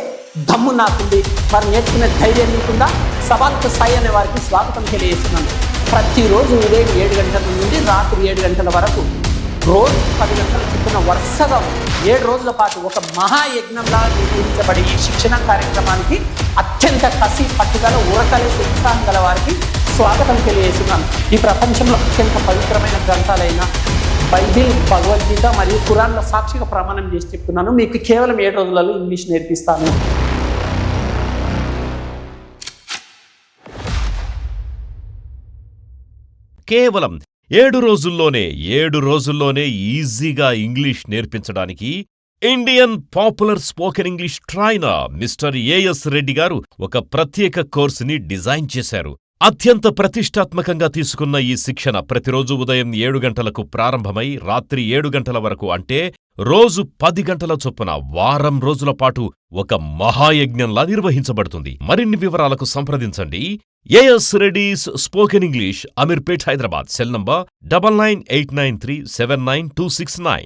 A: దమ్ము నాకుంది. వారు నేర్చుకునే ధైర్యం మీకుందా? సవాల్కు సాయి అనే వారికి స్వాగతం తెలియజేస్తున్నాను. ప్రతిరోజు ఉదయం 7 గంటల నుండి రాత్రి 7 గంటల వరకు రోజు 10 గంటల చొప్పున వరుసగా 7 రోజుల పాటు ఒక మహాయజ్ఞంలా నిర్వహించబడే ఈ శిక్షణ కార్యక్రమానికి అత్యంత కసి, పట్టుదల, ఉరకలే ఉత్సాహం గల వారికి స్వాగతం తెలియజేస్తున్నాను. ఈ ప్రపంచంలో అత్యంత పవిత్రమైన గ్రంథాలైన బైబిల్, భగవద్గీత మరియు ఖురాన్ల సాక్షిగా ప్రమాణం చేసి చెప్తున్నాను, మీకు కేవలం 7 రోజులలో ఇంగ్లీష్ నేర్పిస్తాను.
N: కేవలం 7 రోజుల్లోనే ఈజీగా ఇంగ్లీష్ నేర్పించడానికి Indian popular spoken English trainer mister as Reddy garu ఒక ప్రత్యేక కోర్సుని డిజైన్ చేశారు. అత్యంత ప్రతిష్టాత్మకంగా తీసుకున్న ఈ శిక్షణ ప్రతిరోజు ఉదయం 7 గంటలకు ప్రారంభమై రాత్రి 7 గంటల వరకు, అంటే రోజు 10 గంటల చొప్పున వారం రోజుల పాటు ఒక మహాయజ్ఞంలా నిర్వహించబడుతుంది. మరిన్ని వివరాలకు సంప్రదించండి. A S Reddy's spoken English, Ameerpet, Hyderabad. Cell number 9989379269.